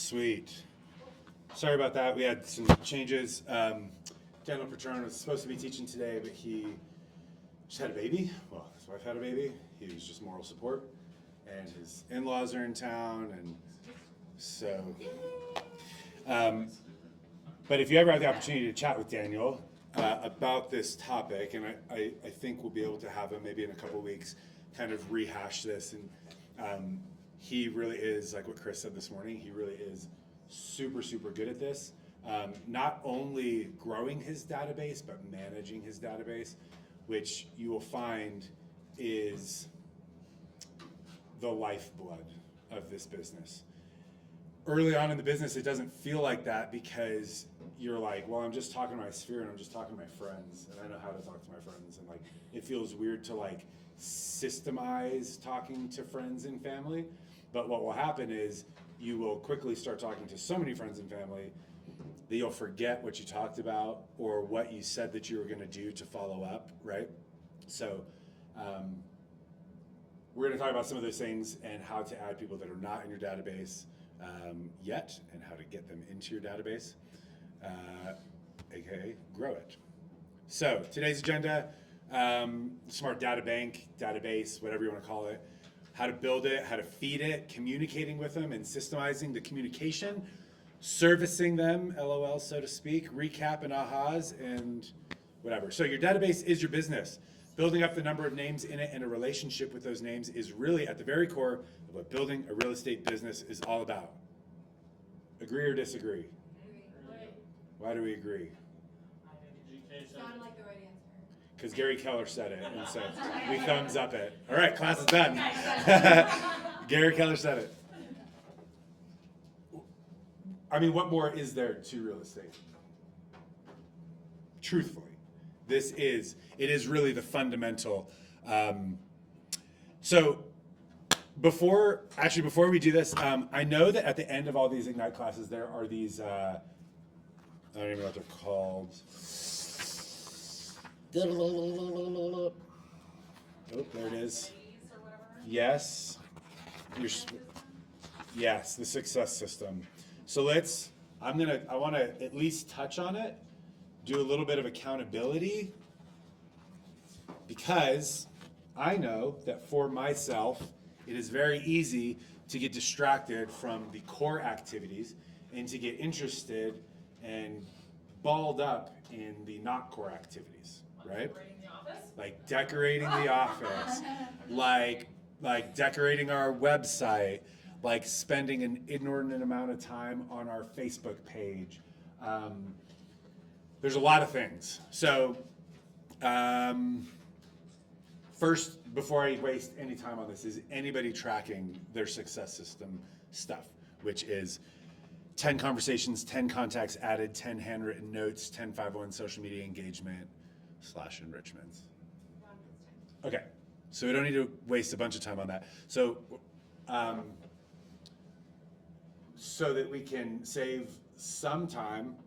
Sweet. Sorry about that. We had some changes. Daniel Patron was supposed to be teaching today, but he just had a baby. Well, his wife had a baby. He was just moral support. And his in-laws are in town, and so... but if you ever have the opportunity to chat with Daniel about this topic, and I think we'll be able to have him maybe in a couple weeks kind of rehash this. And he really is, like what Chris said this morning, he really is super, super good at this. Not only growing his database, but managing his database, which you will find is the lifeblood of this business. Early on in the business, it doesn't feel like that because you're like, well, I'm just talking to my sphere and I'm just talking to my friends and I know how to talk to my friends. And like, it feels weird to like systemize talking to friends and family. But what will happen is you will quickly start talking to so many friends and family that you'll forget what you talked about or what you said that you were going to do to follow up, right? So we're going to talk about some of those things and how to add people that are not in your database yet and how to get them into your database, aka grow it. So today's agenda, smart data bank, database, whatever you want to call it, how to build it, how to feed it, communicating with them and systemizing the communication, servicing them, LOL, so to speak, recap and ahas, and whatever. So your database is your business. Building up the number of names in it and a relationship with those names is really at the very core of what building a real estate business is all about. Agree or disagree? Agree. Why do we agree? Sounded like the right answer. Because Gary Keller said it, and so we thumbs up it. All right, class is done. Gary Keller said it. I mean, what more is there to real estate? Truthfully, it is really the fundamental. So before we do this, I know that at the end of all these Ignite classes, there are these, I don't even know what they're called. Oh, there it is. Yes. Yes, the success system. So I want to at least touch on it, do a little bit of accountability, because I know that for myself, it is very easy to get distracted from the core activities and to get interested and balled up in the not core activities, right? Like decorating the office, like decorating our website, like spending an inordinate amount of time on our Facebook page. There's a lot of things. So first, before I waste any time on this, is anybody tracking their success system stuff, which is 10 conversations, 10 contacts added, 10 handwritten notes, 10 501 social media engagement / enrichments. Okay, so we don't need to waste a bunch of time on that. So so that we can save some time,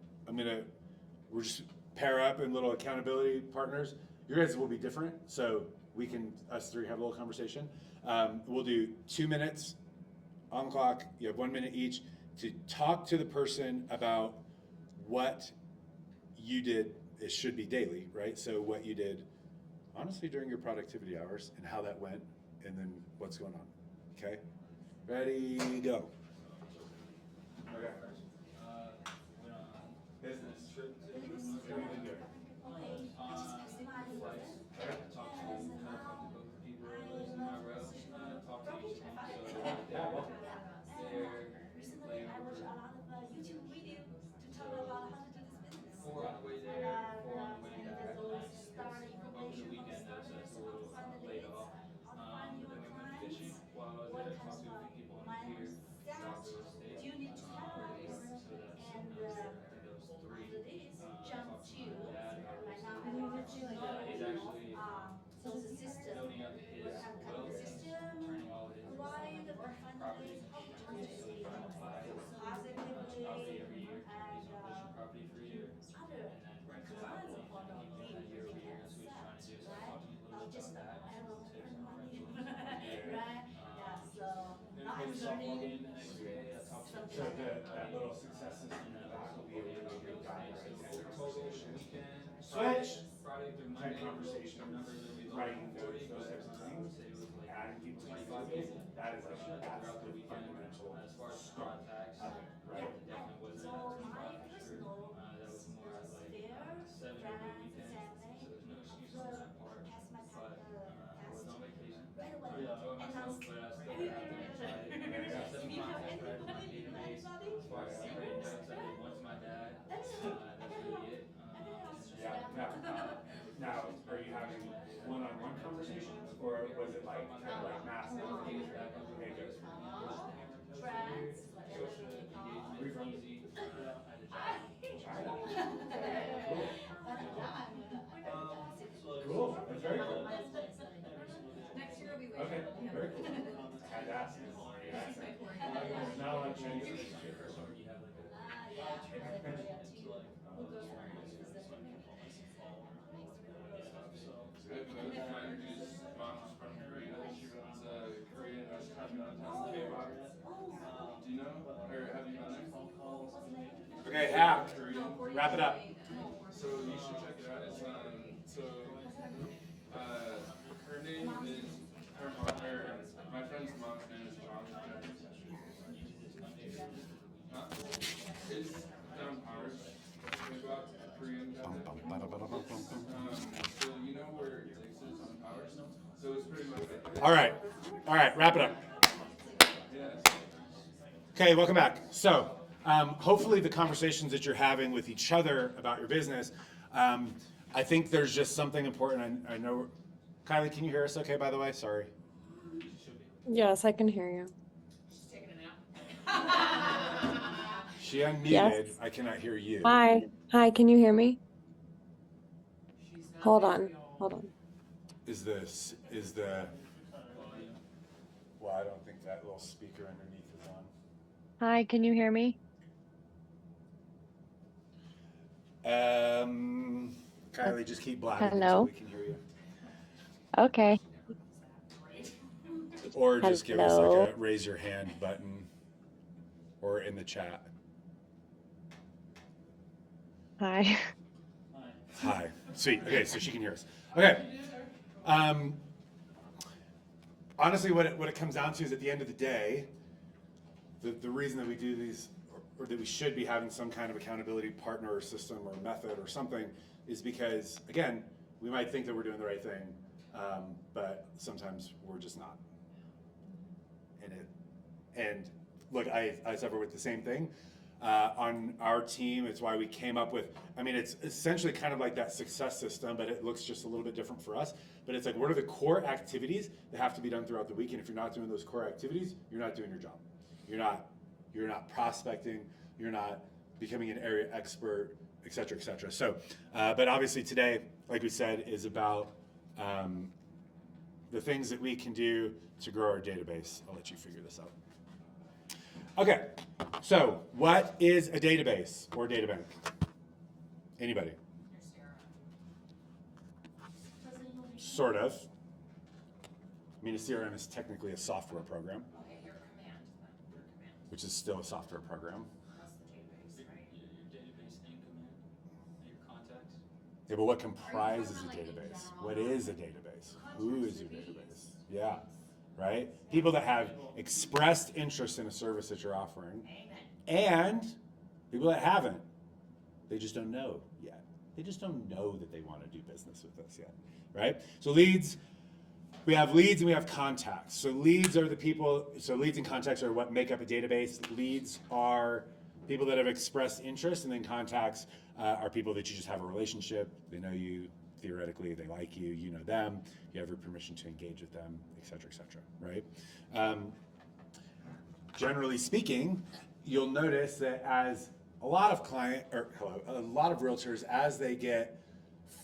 we're just pair up in little accountability partners. Your guys will be different, so us three have a little conversation. We'll do 2 minutes on the clock. You have 1 minute each to talk to the person about what you did. It should be daily, right? So what you did, honestly, during your productivity hours and how that went, and then what's going on. Okay? Ready, go. Okay. Business trip. Recently, I watched a lot of YouTube videos to talk about how to do this business. And those start information from starters, how to find the leads, how to find your clients, what kinds of mindset do you need to have, and after this, jump to right now. I want to know those systems. What kind of system? Why the find the leads? How to see positively and other kinds of point of view they can accept, right? Not just I don't know how to earn money, right? Yeah. So now I'm learning some So that little success system in the back will be a really good guide right to the conversation. Switch! Type conversation, writing notes, those types of things, adding people to your database, that is like, that's the fundamental start of it, right? So my personal sphere, friends, family, will pass my time fast right away. And I'm if you have anybody, serious, that's it. Everything else just Yeah, now, are you having one-on-one conversations, or was it like, kind of like mass? Okay, good. friends, Where you from? China. Cool. Cool, that's very cool. Next year will be way. Okay, very cool. Had to ask you. There's not a lot of Chinese. I have another friend whose mom is from Korea. She runs a Korean restaurant downtown K-pop. Do you know? Or have you been there? Okay, hack. Wrap it up. So you should check it out. It's her name is my friend's mom's name is John. Huh? It's down Powers. K-pop, Korean cafe. So you know where Dick's is on Powers? So it's pretty much right there. All right, wrap it up. Yes. Okay, welcome back. So, hopefully the conversations that you're having with each other about your business, I think there's just something important. I know, Kylie, can you hear us okay, by the way? Sorry. Yes, I can hear you. She's taking a nap. She unmuted. Yes. I cannot hear you. Hi, can you hear me? Hold on. Is the, well, I don't think that little speaker underneath is on. Hi, can you hear me? Kylie, just keep blabbing Hello? so we can hear you. Okay. Or just give us Hello? like a raise your hand button or in the chat. Hi. Hi. Sweet. Okay, so she can hear us. Okay. Honestly, what it comes down to is at the end of the day, the reason that we do these, or that we should be having some kind of accountability partner or system or method or something, is because, again, we might think that we're doing the right thing, but sometimes we're just not. And look, I suffer with the same thing. On our team, it's why we came up with, I mean, it's essentially kind of like that success system, but it looks just a little bit different for us. But it's like, what are the core activities that have to be done throughout the week? And if you're not doing those core activities, you're not doing your job. You're not prospecting, you're not becoming an area expert, et cetera, et cetera. So, but obviously today, like we said, is about the things that we can do to grow our database. I'll let you figure this out. Okay, so what is a database or data bank? Anybody? Sort of. I mean, a CRM is technically a software program, Okay, your command, then, your command. which is still a software program. That's the database, right? Your database name command, your contacts. Yeah, but what comprises a talking, like, in database? general? What is a database? Who is your database? Yeah, right? People that have expressed interest in a service that you're offering, and people that haven't. They just don't know yet. They just don't know that they want to do business with us yet, right? So leads, we have leads and we have contacts. So leads are the people, so leads and contacts are what make up a database. Leads are people that have expressed interest, and then contacts are people that you just have a relationship. They know you, theoretically, they like you, you know them, you have your permission to engage with them, et cetera, right? Generally speaking, you'll notice that as a lot of a lot of realtors, as they get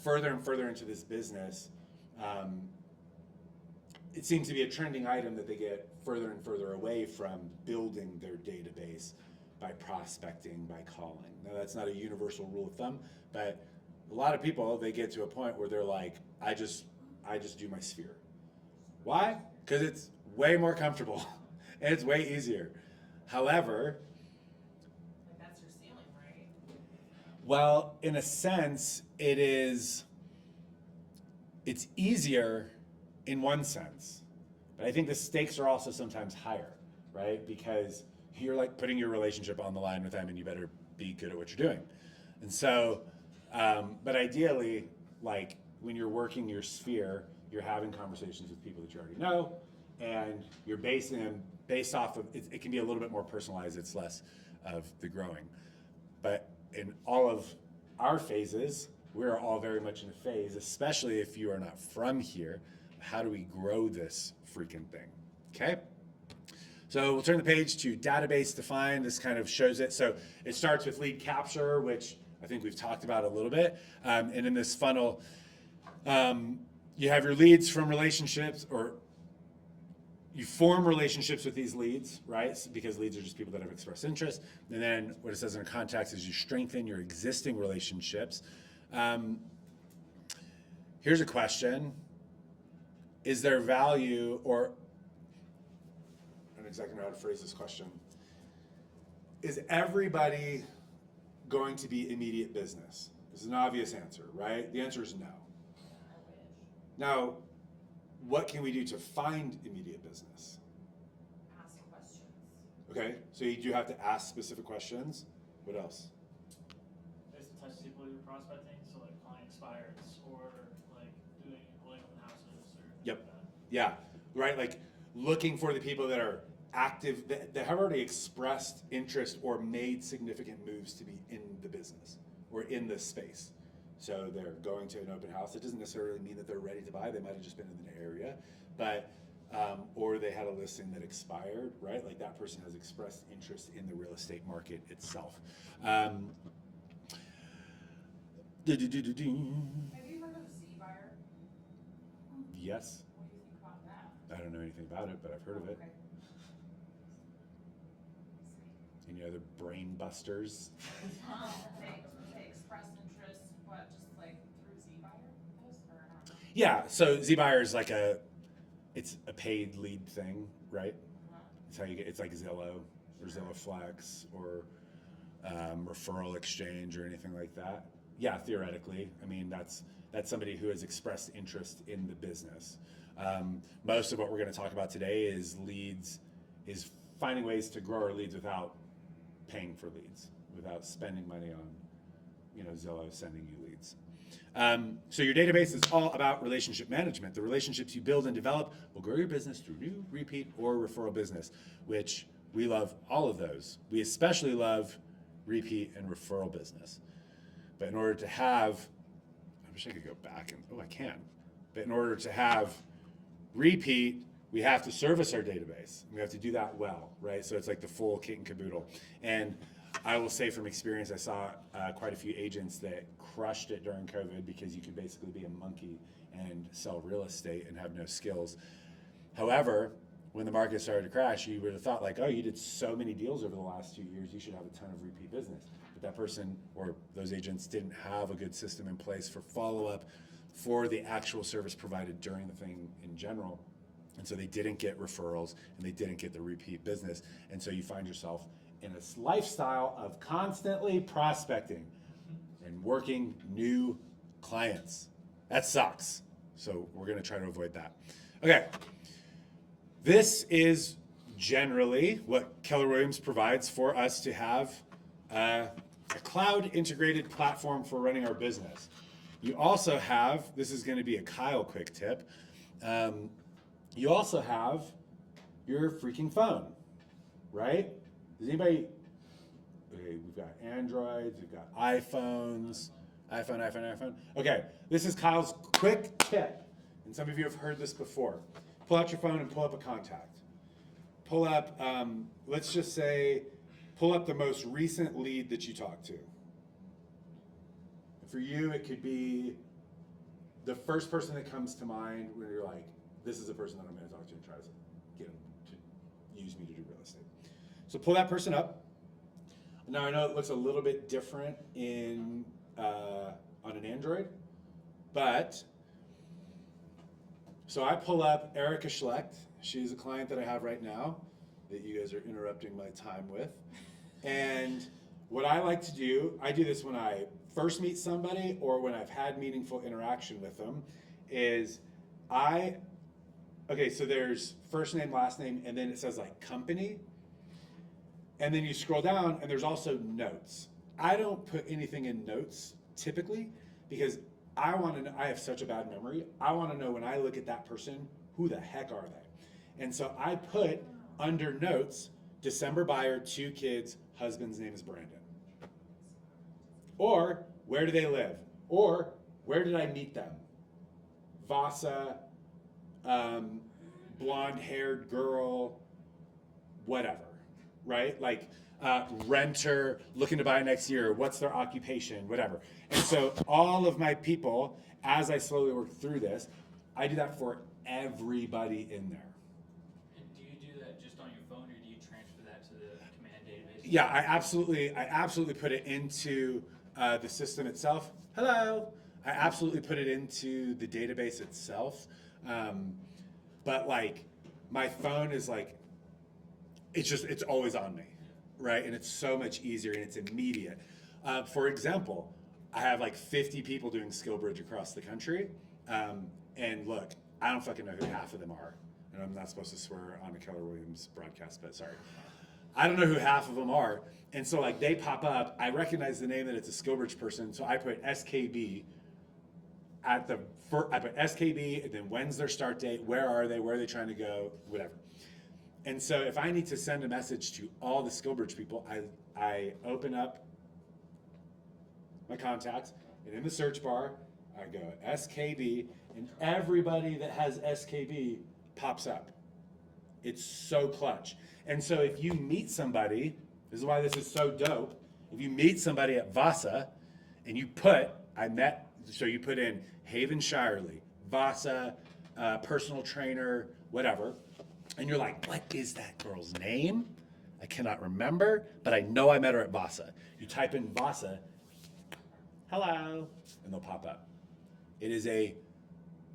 further and further into this business, it seems to be a trending item that they get further and further away from building their database by prospecting, by calling. Now, that's not a universal rule of thumb, but a lot of people, they get to a point where they're like, I just do my sphere. Why? Because it's way more comfortable and it's way easier. However, Well, in a sense, it's easier in one sense, but I think the stakes are also sometimes higher, right? Because you're like putting your relationship on the line with them, and you better be good at what you're doing. And so, but ideally, like when you're working your sphere, you're having conversations with people that you already know, and you're basing them based off of, it can be a little bit more personalized, it's less of the growing. But in all of our phases, we're all very much in a phase, especially if you are not from here. How do we grow this freaking thing? Okay? So we'll turn the page to database define. This kind of shows it. So it starts with lead capture, which I think we've talked about a little bit. And in this funnel, you have your leads from relationships, or you form relationships with these leads, right? Because leads are just people that have expressed interest. And then what it says in contacts is you strengthen your existing relationships. Here's a question. Is there value, or I don't know exactly how to phrase this question. Is everybody going to be immediate business? This is an obvious answer, right? The answer is no. Now, what can we do to find immediate business? Ask questions. Okay, so you do have to ask specific questions. What else? There's the types of people you're prospecting, so like client expires or like doing open houses or Yep. like that. Yeah, right, like looking for the people that are active, that have already expressed interest or made significant moves to be in the business or in this space. So they're going to an open house. It doesn't necessarily mean that they're ready to buy. They might have just been in an area, but or they had a listing that expired, right? Like that person has expressed interest in the real estate market itself. Have you heard of Z-Buyer? Yes, What do you think about that? I don't know anything about it, but I've heard of it. Okay. Any other brain busters? They express interest, what, just like through Z-Buyer, or not? Yeah, so Z-Buyer is like it's a paid lead thing, right? It's how you get, it's like Zillow or Zillow Flex or referral exchange or anything like that. Yeah, theoretically, I mean that's somebody who has expressed interest in the business. Most of what we're going to talk about today is is finding ways to grow our leads without paying for leads, without spending money on, Zillow sending you leads. So your database is all about relationship management. The relationships you build and develop will grow your business through new, repeat, or referral business, which we love all of those. We especially love repeat and referral business. But in order to have, I wish I could go back and, I can. But in order to have repeat, we have to service our database. We have to do that well, right? So it's like the full kit and caboodle. And I will say from experience, I saw quite a few agents that crushed it during COVID because you could basically be a monkey and sell real estate and have no skills. However, when the market started to crash, you would have thought like, oh, you did so many deals over the last 2 years, you should have a ton of repeat business. But that person or those agents didn't have a good system in place for follow-up for the actual service provided during the thing in general. And so they didn't get referrals and they didn't get the repeat business. And so you find yourself in a lifestyle of constantly prospecting and working new clients. That sucks. So we're going to try to avoid that. Okay. This is generally what Keller Williams provides for us to have a cloud integrated platform for running our business. You also have, this is going to be a Kyle quick tip. You also have your freaking phone, right? Does anybody, okay, we've got Androids, we've got iPhones, iPhone. Okay, this is Kyle's quick tip. And some of you have heard this before. Pull out your phone and pull up a contact. Pull up, let's just say, pull up the most recent lead that you talked to. For you, it could be the first person that comes to mind when you're like, this is the person that I'm going to talk to and try to get them to use me to do real estate. So pull that person up. Now I know it looks a little bit different in on an Android, but so I pull up Erica Schlecht. She's a client that I have right now that you guys are interrupting my time with. And what I like to do, I do this when I first meet somebody or when I've had meaningful interaction with them, is okay, so there's first name, last name, and then it says like company. And then you scroll down and there's also notes. I don't put anything in notes typically because I want to know, I have such a bad memory. I want to know when I look at that person, who the heck are they? And so I put under notes, December buyer, 2 kids, husband's name is Brandon. Or where do they live? Or where did I meet them? Vasa, blonde-haired girl, whatever, right? Like renter, looking to buy next year, what's their occupation, whatever. And so all of my people, as I slowly work through this, I do that for everybody in there. And do you do that just on your phone, or do you transfer that to the command database? Yeah, I absolutely put it into the system itself. Hello. I absolutely put it into the database itself. But like my phone is like, it's always on me, right? And it's so much easier and it's immediate. For example, I have like 50 people doing SkillBridge across the country. And look, I don't fucking know who half of them are. And I'm not supposed to swear on a Keller Williams broadcast, but sorry. I don't know who half of them are. And so like they pop up, I recognize the name that it's a SkillBridge person. So I put SKB I put SKB and then when's their start date, where are they trying to go, whatever. And so if I need to send a message to all the SkillBridge people, I open up my contacts and in the search bar, I go SKB and everybody that has SKB pops up. It's so clutch. And so if you meet somebody, this is why this is so dope. If you meet somebody at Vasa and you put, so you put in Haven Shirley, Vasa, personal trainer, whatever, and you're like, what is that girl's name? I cannot remember, but I know I met her at Vasa. You type in Vasa, hello, and they'll pop up. It is a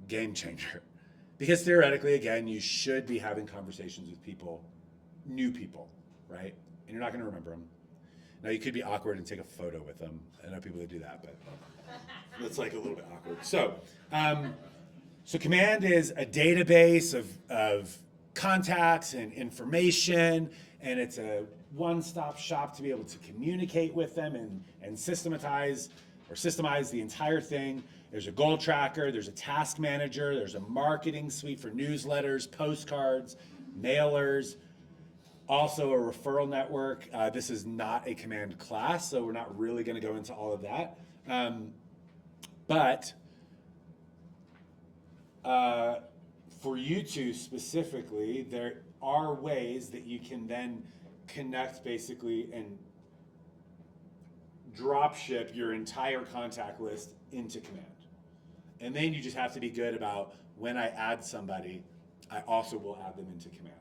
game changer. Because theoretically, again, you should be having conversations with people, new people, right? And you're not going to remember them. Now, you could be awkward and take a photo with them. I know people that do that, but that's like a little bit awkward. So, so Command is a database of contacts and information, and it's a one-stop shop to be able to communicate with them and systemize the entire thing. There's a goal tracker, there's a task manager, there's a marketing suite for newsletters, postcards, mailers, also a referral network. This is not a Command class, so we're not really going to go into all of that. But for you two specifically, there are ways that you can then connect basically and drop ship your entire contact list into Command. And then you just have to be good about when I add somebody, I also will add them into Command,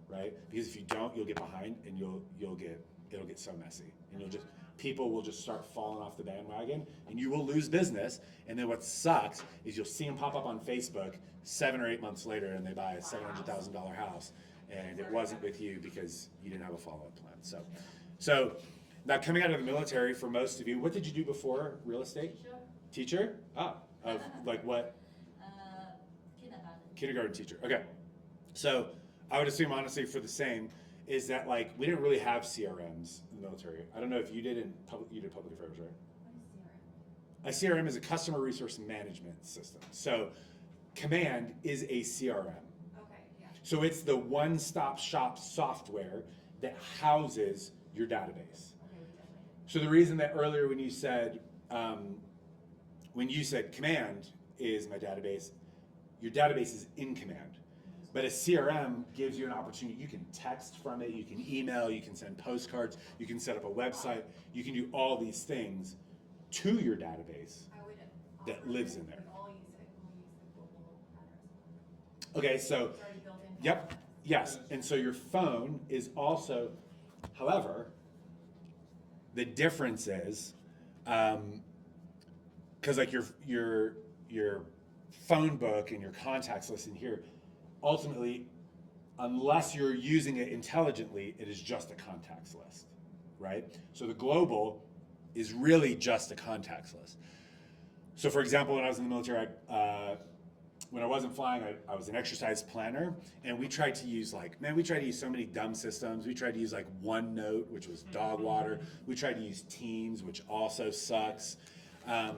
right? Because if you don't, you'll get behind and it'll get so messy. And people will just start falling off the bandwagon and you will lose business. And then what sucks is you'll see them pop up on Facebook 7 or 8 months later and they buy a $700,000 house and it wasn't with you because you didn't have a follow-up plan. So now coming out of the military, for most of you, what did you do before real estate? Teacher? Of like what? Kindergarten teacher. Okay. So I would assume honestly for the same is that like we didn't really have CRMs in the military. I don't know if you did you did public affairs, right? A CRM is a customer resource management system. So Command is a CRM. Okay, yeah. So it's the one-stop shop software that houses your database. So the reason that earlier when you said Command is my database, your database is in Command. But a CRM gives you an opportunity. You can text from it, you can email, you can send postcards, you can set up a website, you can do all these things to your database that lives in there. Okay, so, yep, yes. And so your phone is also, however, the difference is, because like your phone book and your contacts list in here, ultimately, unless you're using it intelligently, it is just a contacts list, right? So the global is really just a contacts list. So for example, when I was in the military, when I wasn't flying, I was an exercise planner, and we tried to use so many dumb systems. We tried to use like OneNote, which was dog water. We tried to use Teams, which also sucks. Right?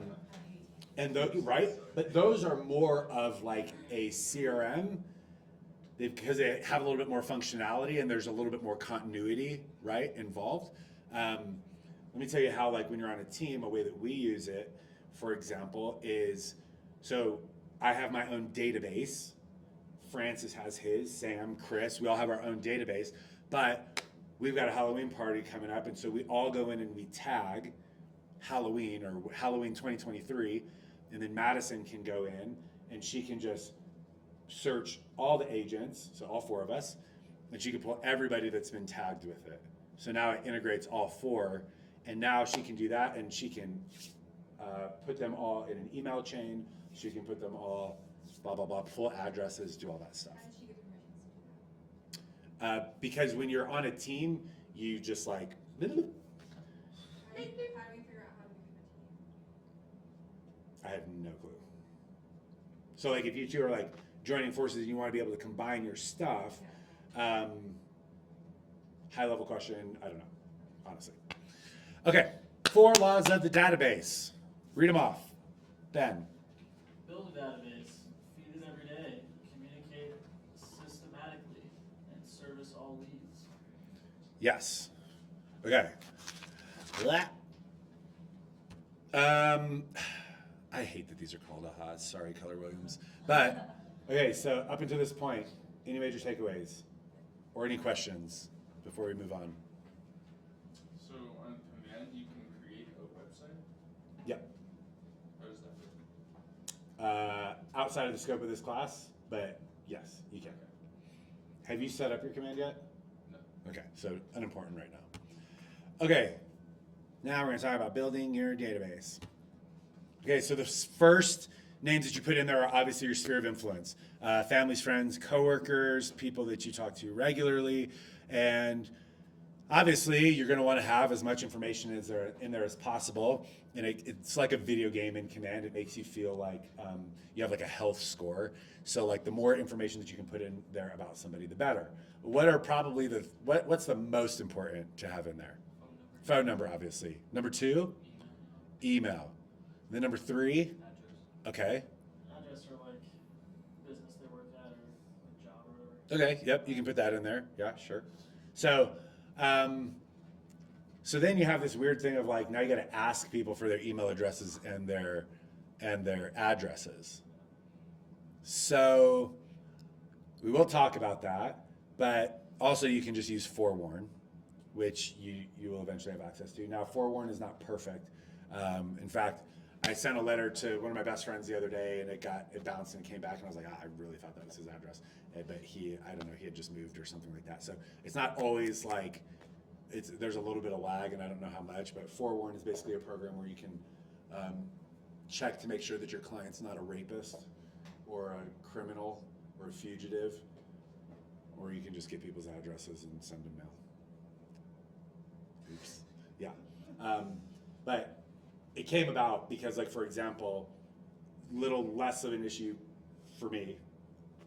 But those are more of like a CRM because they have a little bit more functionality and there's a little bit more continuity, right, involved. Let me tell you how, like, when you're on a team, a way that we use it, for example, is so I have my own database. Francis has his, Sam, Chris, we all have our own database, but we've got a Halloween party coming up, and so we all go in and we tag Halloween or Halloween 2023, and then Madison can go in and she can just search all the agents, so all 4 of us, and she can pull everybody that's been tagged with it. So now it integrates all 4, and now she can do that, and she can put them all in an email chain. She can put them all, blah, blah, blah, pull addresses, do all that stuff. How did she get permission to do that? Because when you're on a team, you just like, How do we figure out how to become a team? I have no clue. So like if you two are like joining forces and you want to be able to combine your stuff, high level question, I don't know, honestly. Okay, 4 laws of the database. Read them off. Ben. Build a database, feed it every day, communicate systematically, and service all leads. Yes. Okay. I hate that these are called ahas. Sorry, Keller Williams. But, okay, so up until this point, any major takeaways or any questions before we move on? So on command, you can create a website? Yep. How does that work? Outside of the scope of this class, but yes, you can. Have you set up your command yet? No. Okay, so unimportant right now. Okay, now we're going to talk about building your database. Okay, so the first names that you put in there are obviously your sphere of influence. Families, friends, coworkers, people that you talk to regularly, and obviously you're going to want to have as much information as in there as possible. And it's like a video game in command. It makes you feel like you have like a health score. So like the more information that you can put in there about somebody, the better. What are probably what's the most important to have in there? Phone number, obviously. Number 2, email. Then number 3, okay. Address or like business they work at or like job or whatever. Okay, yep, you can put that in there. Yeah, sure. So, so then you have this weird thing of like, now you got to ask people for their email addresses and their addresses. So we will talk about that, but also you can just use forewarn, which you will eventually have access to. Now, forewarn is not perfect. In fact, I sent a letter to one of my best friends the other day, and it bounced and it came back, and I was like, I really thought that was his address, but I don't know, he had just moved or something like that. So it's not always like there's a little bit of lag, and I don't know how much, but forewarn is basically a program where you can check to make sure that your client's not a rapist or a criminal or a fugitive, or you can just get people's addresses and send them mail. Oops. Yeah. But it came about because, like, for example, little less of an issue for me,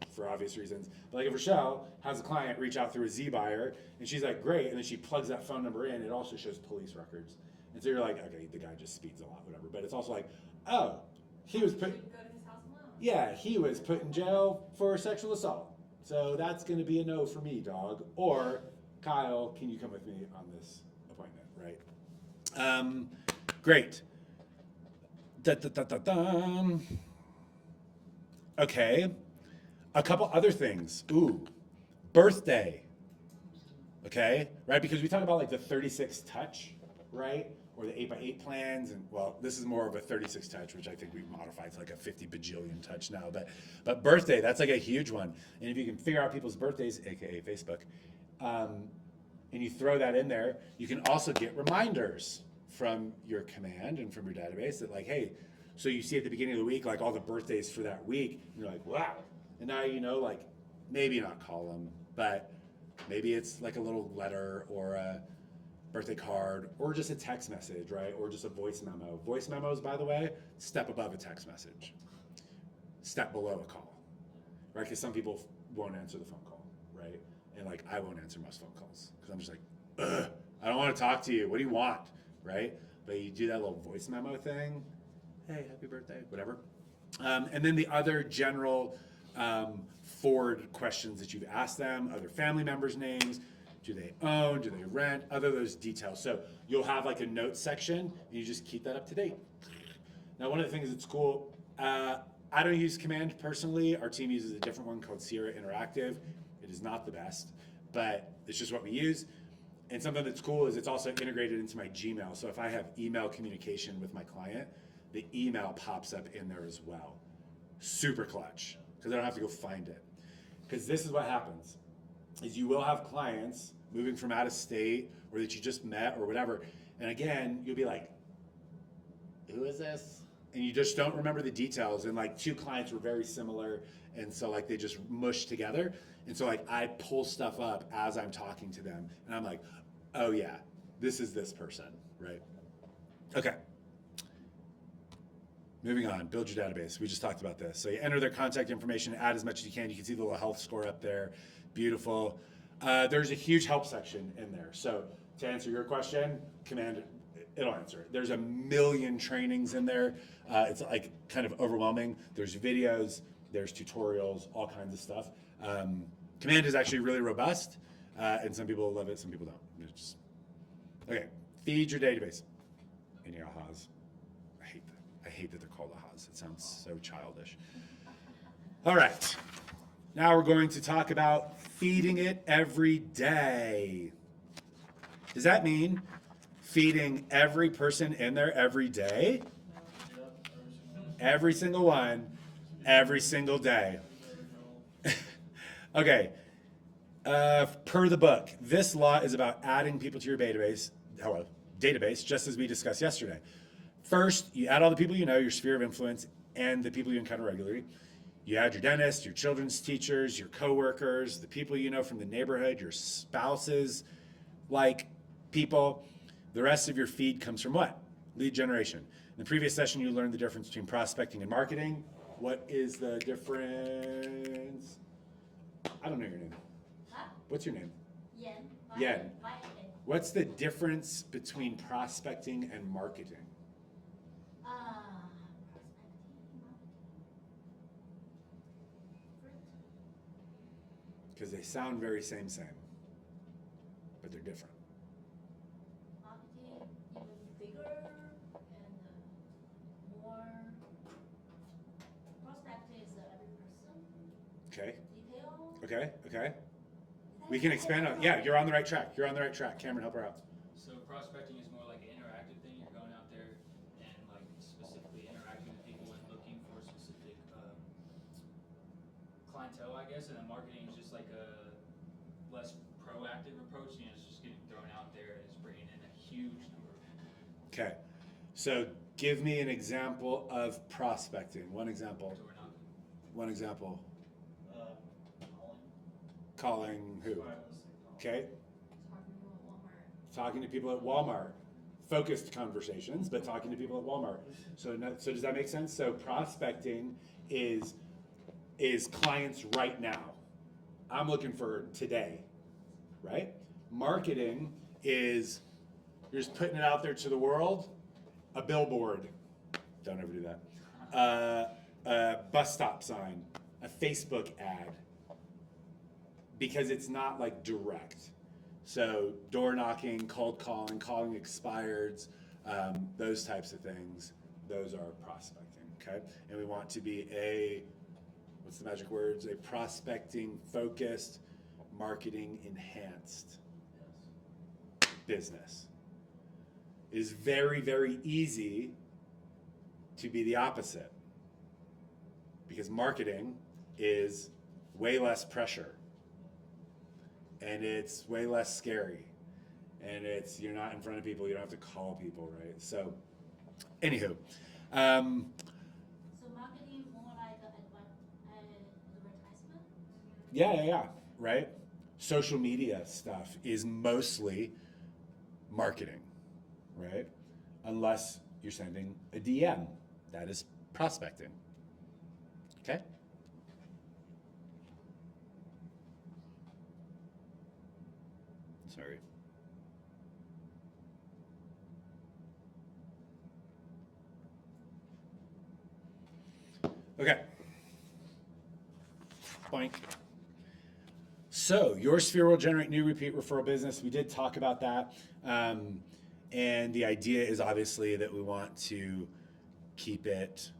for obvious reasons. But like if Rochelle has a client reach out through a Z-Buyer, and she's like, great, and then she plugs that phone number in, it also shows police records. And so you're like, okay, the guy just speeds a lot, whatever. But it's also like, oh, he was put, Go to his house alone. yeah, he was put in jail for sexual assault. So that's going to be a no for me, dog. Or, Kyle, can you come with me on this appointment, right? Great. Okay. A couple other things. Ooh, birthday. Okay, right? Because we talk about like the 36 touch, right? Or the 8x8 plans, and well, this is more of a 36 touch, which I think we've modified to like a 50 bajillion touch now. But birthday, that's like a huge one. And if you can figure out people's birthdays, aka Facebook, and you throw that in there, you can also get reminders from your command and from your database that like, hey, so you see at the beginning of the week, like all the birthdays for that week, and you're like, wow. And now you know, like, maybe not call them, but maybe it's like a little letter or a birthday card, or just a text message, right? Or just a voice memo. Voice memos, by the way, step above a text message, step below a call, right? Because some people won't answer the phone call, right? And like, I won't answer most phone calls because I'm just like, ugh, I don't want to talk to you. What do you want, right? But you do that little voice memo thing. Hey, happy birthday, whatever. And then the other general forward questions that you've asked them, other family members' names, do they own, do they rent, other those details. So you'll have like a notes section, and you just keep that up to date. Now, one of the things that's cool, I don't use Command personally. Our team uses a different one called Sierra Interactive. It is not the best, but it's just what we use. And something that's cool is it's also integrated into my Gmail. So if I have email communication with my client, the email pops up in there as well. Super clutch, because I don't have to go find it. Because this is what happens, is you will have clients moving from out of state or that you just met or whatever. And again, you'll be like, who is this? And you just don't remember the details. And like 2 clients were very similar. And so like they just mush together. And so like I pull stuff up as I'm talking to them. And I'm like, oh yeah, this is this person, right? Okay. Moving on, build your database. We just talked about this. So you enter their contact information, add as much as you can. You can see the little health score up there. Beautiful. There's a huge help section in there. So to answer your question, Command, it'll answer it. There's a million trainings in there. It's like kind of overwhelming. There's videos, there's tutorials, all kinds of stuff. Command is actually really robust, and some people love it, some people don't. Okay, feed your database. Any ahas? I hate that they're called ahas. It sounds so childish. All right, now we're going to talk about feeding it every day. Does that mean feeding every person in there every day? Every single one, every single day. Okay, per the book, this law is about adding people to your database, just as we discussed yesterday. First, you add all the people you know, your sphere of influence, and the people you encounter regularly. You add your dentist, your children's teachers, your coworkers, the people you know from the neighborhood, your spouses, like people. The rest of your feed comes from what? Lead generation. In the previous session, you learned the difference between prospecting and marketing. What is the difference? I don't know your name. Huh? What's your name? Yen. Yen. Y-N. What's the difference between prospecting and marketing? Because they sound very same, but they're different. Marketing even bigger and more. Prospect is every person. Okay, Detail. okay. We can expand on, yeah, you're on the right track. Cameron, help her out. So prospecting is more like an interactive thing. You're going out there and like specifically interacting with people and looking for specific clientele, I guess. And then marketing is just like a less proactive approach. You know, it's just getting thrown out there and it's bringing in a huge number of people. Okay, so give me an example of prospecting. One example. Door knocking. One example. Calling. Calling who? Wireless. Okay, Talking to people at Walmart. talking to people at Walmart. Focused conversations, but talking to people at Walmart. So does that make sense? So prospecting is clients right now. I'm looking for today, right? Marketing is you're just putting it out there to the world. A billboard, don't ever do that. A bus stop sign, a Facebook ad, because it's not like direct. So door knocking, cold calling, calling expireds, those types of things, those are prospecting, okay? And we want to be what's the magic words? A prospecting focused, marketing enhanced business. It is very, very easy to be the opposite because marketing is way less pressure. And it's way less scary. And you're not in front of people, you don't have to call people, right? So, anywho. So marketing is more like advertisement? Yeah, right? Social media stuff is mostly marketing, right? Unless you're sending a DM. That is prospecting. Okay? Sorry. Okay. Boink. So your sphere will generate new repeat referral business. We did talk about that. And the idea is obviously that we want to keep it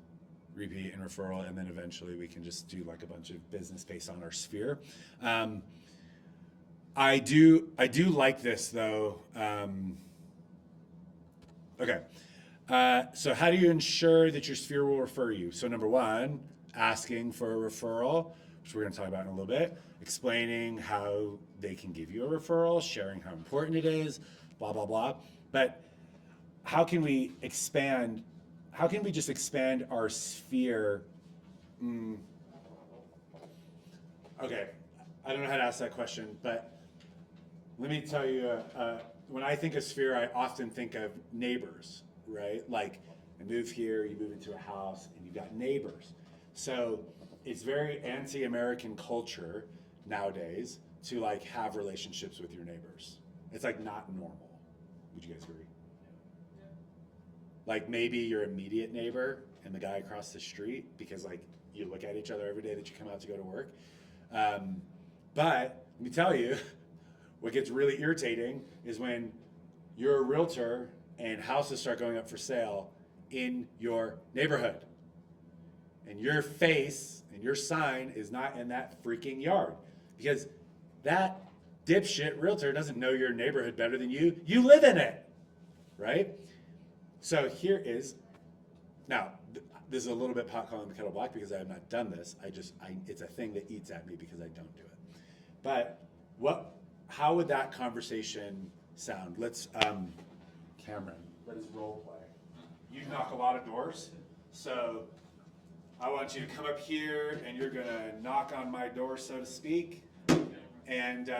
repeat and referral, and then eventually we can just do like a bunch of business based on our sphere. I do like this though. Okay. So how do you ensure that your sphere will refer you? So number one, asking for a referral, which we're going to talk about in a little bit, explaining how they can give you a referral, sharing how important it is, blah, blah, blah. But how can we expand? How can we just expand our sphere? Okay, I don't know how to ask that question, but let me tell you, when I think of sphere, I often think of neighbors, right? Like, I move here, you move into a house, and you've got neighbors. So it's very anti-American culture nowadays to like have relationships with your neighbors. It's like not normal. Would you guys agree? Like maybe your immediate neighbor and the guy across the street, because like you look at each other every day that you come out to go to work. But let me tell you, what gets really irritating is when you're a realtor and houses start going up for sale in your neighborhood. And your face and your sign is not in that freaking yard. Because that dipshit realtor doesn't know your neighborhood better than you. You live in it, right? So here is, now, this is a little bit pot calling the kettle black because I have not done this. It's a thing that eats at me because I don't do it. But how would that conversation sound? Let's, Cameron, let us role play. You knock a lot of doors, so I want you to come up here and you're gonna knock on my door, so to speak. And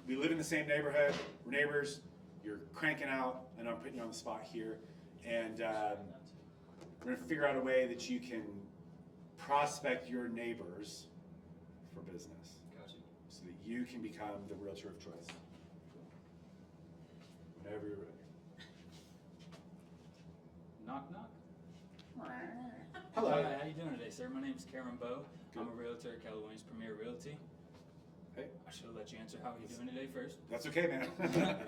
we live in the same neighborhood, we're neighbors, you're cranking out, and I'm putting you on the spot here. And we're gonna figure out a way that you can prospect your neighbors for business. Gotcha. So that you can become the realtor of choice. Whenever you're ready. Knock, knock. Hello. Hi, how you doing today, sir? My name is Cameron Bowe. I'm a realtor at Keller Williams Premier Realty. Hey. I should have let you answer how are you doing today first. That's okay, man.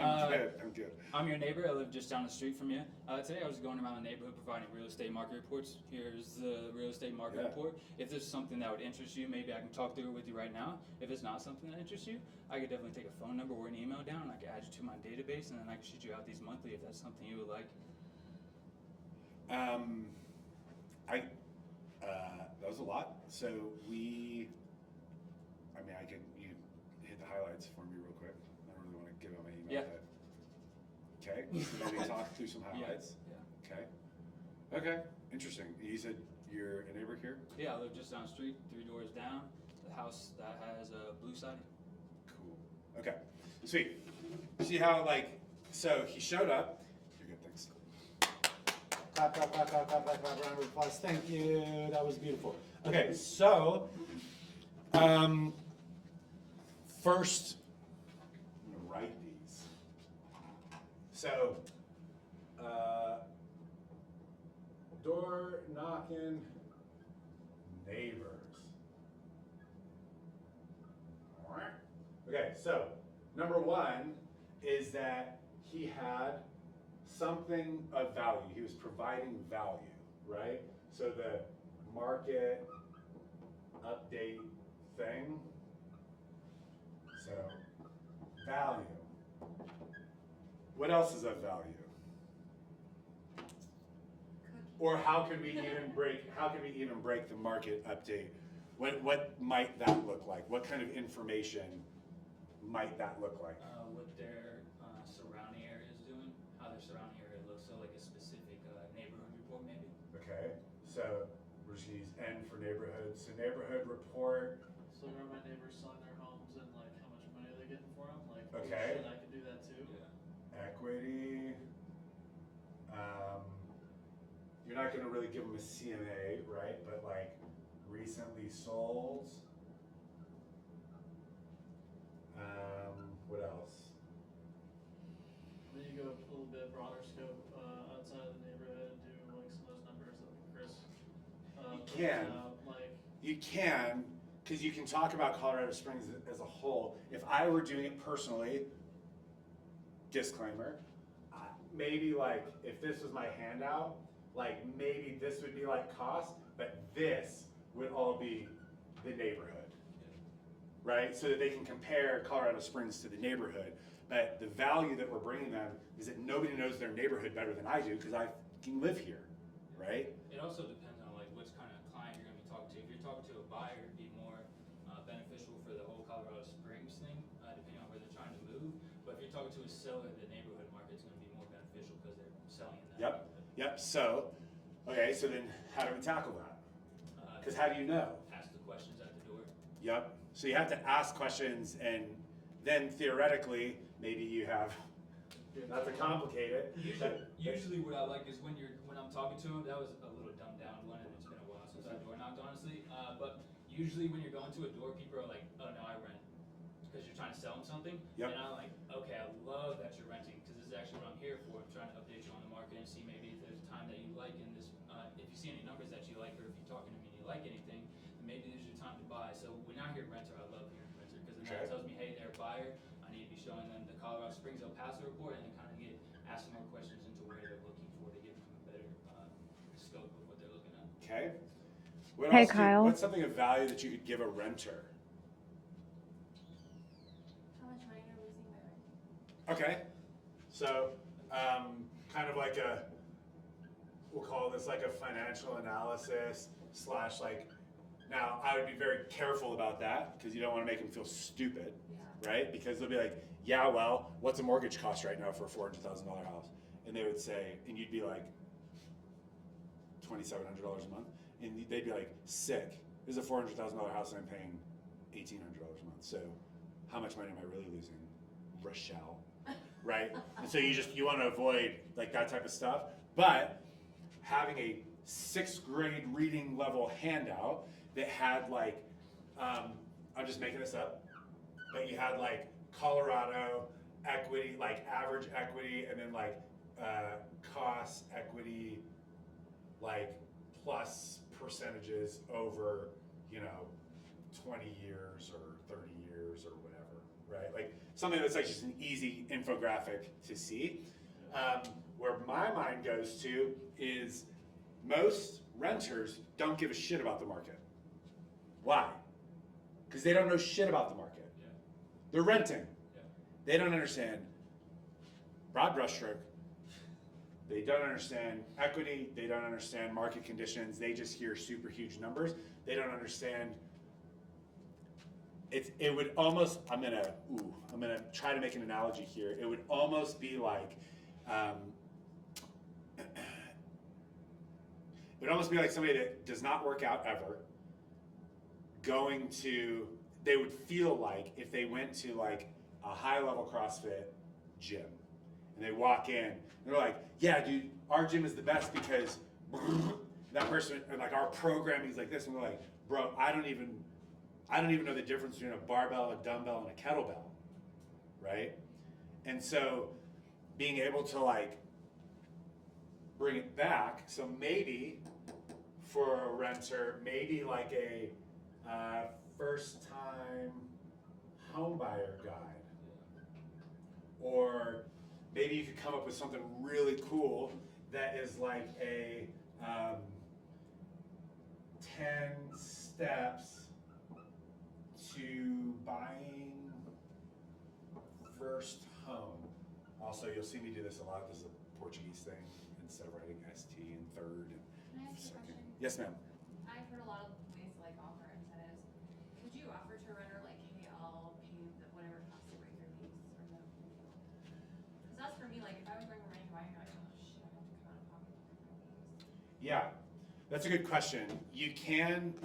I'm good. I'm your neighbor. I live just down the street from you. Today I was going around the neighborhood providing real estate market reports. Here's the real estate market report. If there's something that would interest you, maybe I can talk through it with you right now. If it's not something that interests you, I could definitely take a phone number or an email down. I could add you to my database, and then I can shoot you out these monthly if that's something you would like. That was a lot. So you hit the highlights for me real quick. I don't really want to give out my email. Yeah. But, okay, so maybe talk through some highlights. Yeah. Okay, interesting. You said you're a neighbor here? Yeah, I live just down the street, 3 doors down. The house that has a blue siding. Cool. Okay, sweet. See how so he showed up. You're good, thanks. Clap, clap, clap, clap, clap, clap, clap, round of applause. Thank you. That was beautiful. Okay, so first, I'm gonna write these. So, door knocking neighbors. Okay, so number one is that he had something of value. He was providing value, right? So the market update thing. So value. What else is of value? Or how can we even break the market update? What might that look like? What kind of information might that look like? What their surrounding area is doing, how their surrounding area looks, so like a specific neighborhood report maybe. Okay, so we're just gonna use N for neighborhood. So neighborhood report. So where my neighbors selling their homes and like how much money are they getting for them? Like, Okay. shit, I could do that too. Yeah. Equity. you're not gonna really give them a CMA, right? But like recently sold. What else? Then you go a little bit broader scope, outside of the neighborhood, do like some of those numbers that Chris, You puts can. out, like, You can, because you can talk about Colorado Springs as a whole. If I were doing it personally, disclaimer, maybe like if this was my handout, like maybe this would be like cost, but this would all be the neighborhood, right? So that they can compare Colorado Springs to the neighborhood. But the value that we're bringing them is that nobody knows their neighborhood better than I do because I can live here, right? It also depends on like which kind of client you're gonna be talking to. If you're talking to a buyer, it'd be more beneficial for the whole Colorado Springs thing, depending on where they're trying to move. But if you're talking to a seller, the neighborhood market's gonna be more beneficial because they're selling in that neighborhood. Yep. So, okay, so then how do we tackle that? Because how do you know? Ask the questions at the door. Yep. So you have to ask questions, and then theoretically, maybe you have, not to complicate it. Usually what I like is when I'm talking to them, that was a little dumbed down one, and it's been a while since I door knocked, honestly. But usually when you're going to a door, people are like, oh no, I rent. Because you're trying to sell them something. Yep. And I'm like, okay, I love that you're renting, because this is actually what I'm here for. I'm trying to update you on the market and see maybe if there's a time that you like in this, if you see any numbers that you like, or if you're talking to me and you like anything, then maybe this is your time to buy. So when I hear renter, I love hearing renter, because then that tells me, hey, they're a buyer. I need to be showing them the Colorado Springs El Paso report, and then kind of asking more questions into where they're looking for to give them a better scope of what they're looking at. Okay. What Hey, else Kyle. what's something of value that you could give a renter? How much money you're losing by renting? Okay. So, kind of like we'll call this like a financial analysis / like, now I would be very careful about that because you don't want to make them feel stupid, right? Because they'll be like, yeah, well, what's a mortgage cost right now for a $400,000 house? And they would say, and you'd be like, $2,700 a month. And they'd be like, sick. This is a $400,000 house and I'm paying $1,800 a month. So how much money am I really losing? Rochelle, right? And so you want to avoid like that type of stuff. But having a 6th grade reading level handout that had like, I'm just making this up, but you had like Colorado equity, like average equity, and then like cost equity, like plus percentages over, 20 years or 30 years or whatever, right? Like something that's like just an easy infographic to see. Where my mind goes to is most renters don't give a shit about the market. Why? Because they don't know shit about the market. Yeah. They're renting. Yeah. They don't understand broad brushstroke. They don't understand equity. They don't understand market conditions. They just hear super huge numbers. They don't understand. It would almost. I'm gonna try to make an analogy here. It would almost be like. It would almost be like somebody that does not work out ever. They would feel like if they went to like a high level CrossFit gym, and they walk in, and they're like, yeah, dude, our gym is the best because that person, and like our programming is like this, and we're like, bro, I don't even know the difference between a barbell, a dumbbell, and a kettlebell, right? And so being able to like bring it back, so maybe for a renter, maybe like a first time home buyer guide, or maybe you could come up with something really cool that is like a 10 steps to buying first home. Also, you'll see me do this a lot. This is a Portuguese thing. Instead of writing ST in third and Can I ask you a second. question? Yes, ma'am. I've heard a lot of ways to like offer incentives. Would you offer to a renter like, hey, I'll pay whatever it costs to break your lease or no? Because that's for me, like if I was going from renting to buying, I'd be like, oh shit, I have to come out of pocket to break my lease. Yeah, that's a good question. You can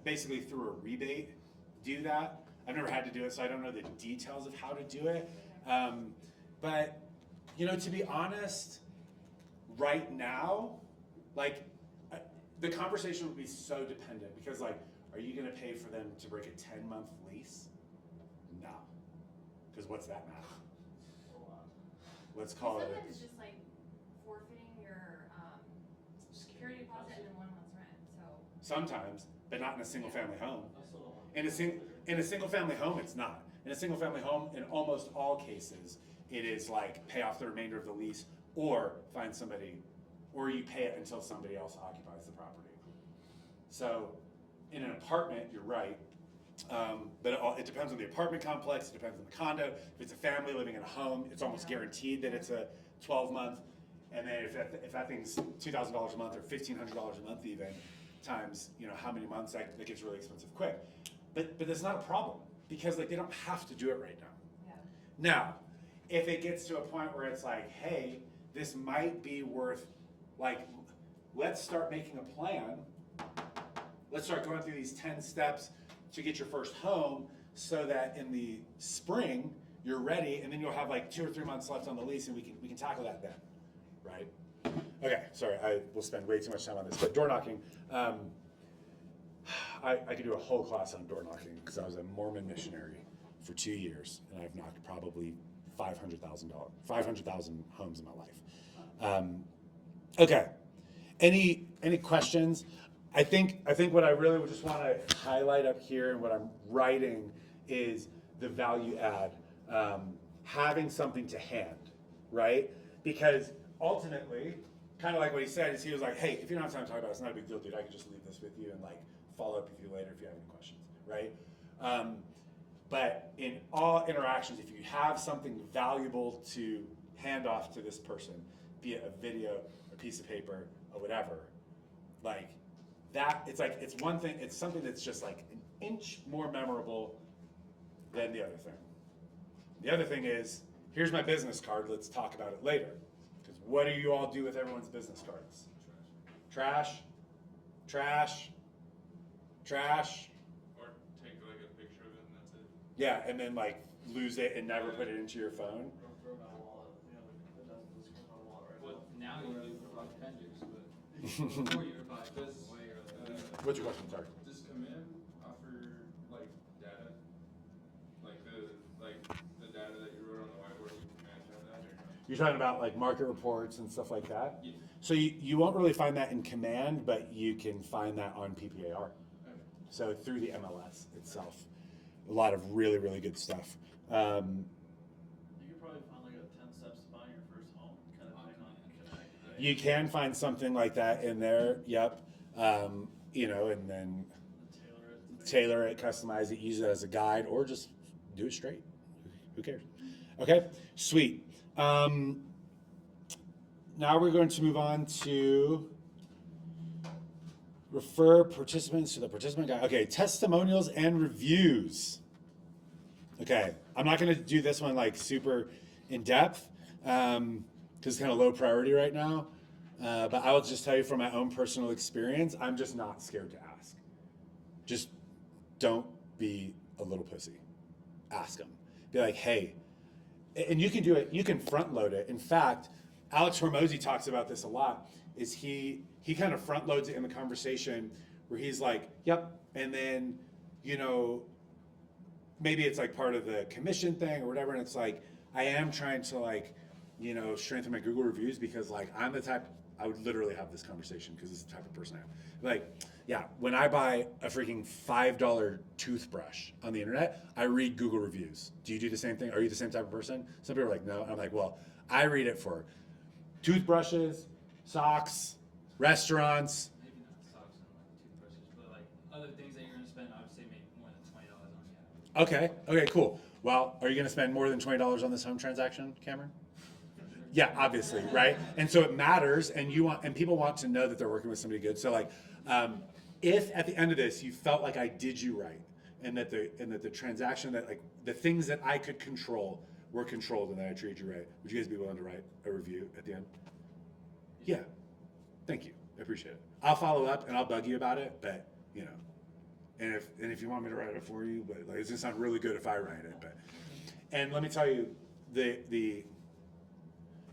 basically through a rebate do that. I've never had to do it, so I don't know the details of how to do it. But to be honest, right now, like, the conversation would be so dependent because, like, are you gonna pay for them to break a 10-month lease? No. Because what's that math? Let's call it. Sometimes it's just like forfeiting your security deposit and then 1 month's rent, so. Sometimes, but not in a single family home. I still don't want. In a single family home, it's not. In a single family home, in almost all cases, it is like pay off the remainder of the lease or find somebody, or you pay it until somebody else occupies the property. So in an apartment, you're right. But it depends on the apartment complex, it depends on the condo. If it's a family living in a home, it's almost guaranteed that it's a 12-month. And then if that thing's $2,000 a month or $1,500 a month even, times, you know, how many months, that gets really expensive quick. But that's not a problem because, like, they don't have to do it right now. Yeah. Now, if it gets to a point where it's like, hey, this might be worth, like, let's start making a plan. Let's start going through these 10 steps to get your first home so that in the spring you're ready and then you'll have like 2 or 3 months left on the lease and we can tackle that then, right? Okay, sorry, I will spend way too much time on this, but door knocking. I could do a whole class on door knocking because I was a Mormon missionary for 2 years and I've knocked probably 500,000 homes in my life. Okay, any questions? I think what I really would just want to highlight up here and what I'm writing is the value add, having something to hand, right? Because ultimately, kind of like what he said, is he was like, hey, if you don't have time to talk about it, it's not a big deal, dude. I can just leave this with you and like follow up with you later if you have any questions, right? But in all interactions, if you have something valuable to hand off to this person, be it a video, a piece of paper, or whatever, like that, it's one thing, it's something that's just like an inch more memorable than the other thing. The other thing is, here's my business card, let's talk about it later. Because what do you all do with everyone's business cards? Trash, trash, trash. Or take like a picture of it and that's it. Yeah, and then like lose it and never put it into your phone. Throw my wallet. You know, it doesn't just come my wallet right Well, now. now you do provide vendors, but before you provide this way or What's your question, sorry? Does Command offer like data? Like the data that you wrote on the whiteboard, you can manage that or no? You're talking about like market reports and stuff like that? Yeah. So you won't really find that in Command, but you can find that on PPAR. Okay. So through the MLS itself. A lot of really, really good stuff. You could probably find like a 10 steps to buying your first home kind of thing on Connect, right? You can find something like that in there, yep. You know, and then tailor it, customize it, use it as a guide, or just do it straight. Who cares? Okay, sweet. Now we're going to move on to refer participants to the participant guide. Okay, testimonials and reviews. Okay, I'm not going to do this one like super in depth because it's kind of low priority right now. But I will just tell you from my own personal experience, I'm just not scared to ask. Just don't be a little pussy. Ask them. Be like, hey, and you can do it, you can front load it. In fact, Alex Hormozy talks about this a lot, is he kind of front loads it in the conversation where he's like, yep, and then, you know, maybe it's like part of the commission thing or whatever, and it's like, I am trying to like, you know, strengthen my Google reviews because like I'm the type, I would literally have this conversation because it's the type of person I am. Like, yeah, when I buy a freaking $5 toothbrush on the internet, I read Google reviews. Do you do the same thing? Are you the same type of person? Some people are like, no. And I'm like, well, I read it for toothbrushes, socks, restaurants. maybe not socks and like toothbrushes, but like other things that you're gonna spend, I would say maybe more than $20 on the app. Okay, cool. Well, are you gonna spend more than $20 on this home transaction, Cameron? Yeah, obviously, right? And so it matters, and people want to know that they're working with somebody good. So like, if at the end of this you felt like I did you right, and that the transaction, that like the things that I could control were controlled, and that I treated you right, would you guys be willing to write a review at the end? Yeah, thank you, I appreciate it. I'll follow up and I'll bug you about it, but you know, and if you want me to write it for you, but like it's gonna sound really good if I write it, but. And let me tell you, it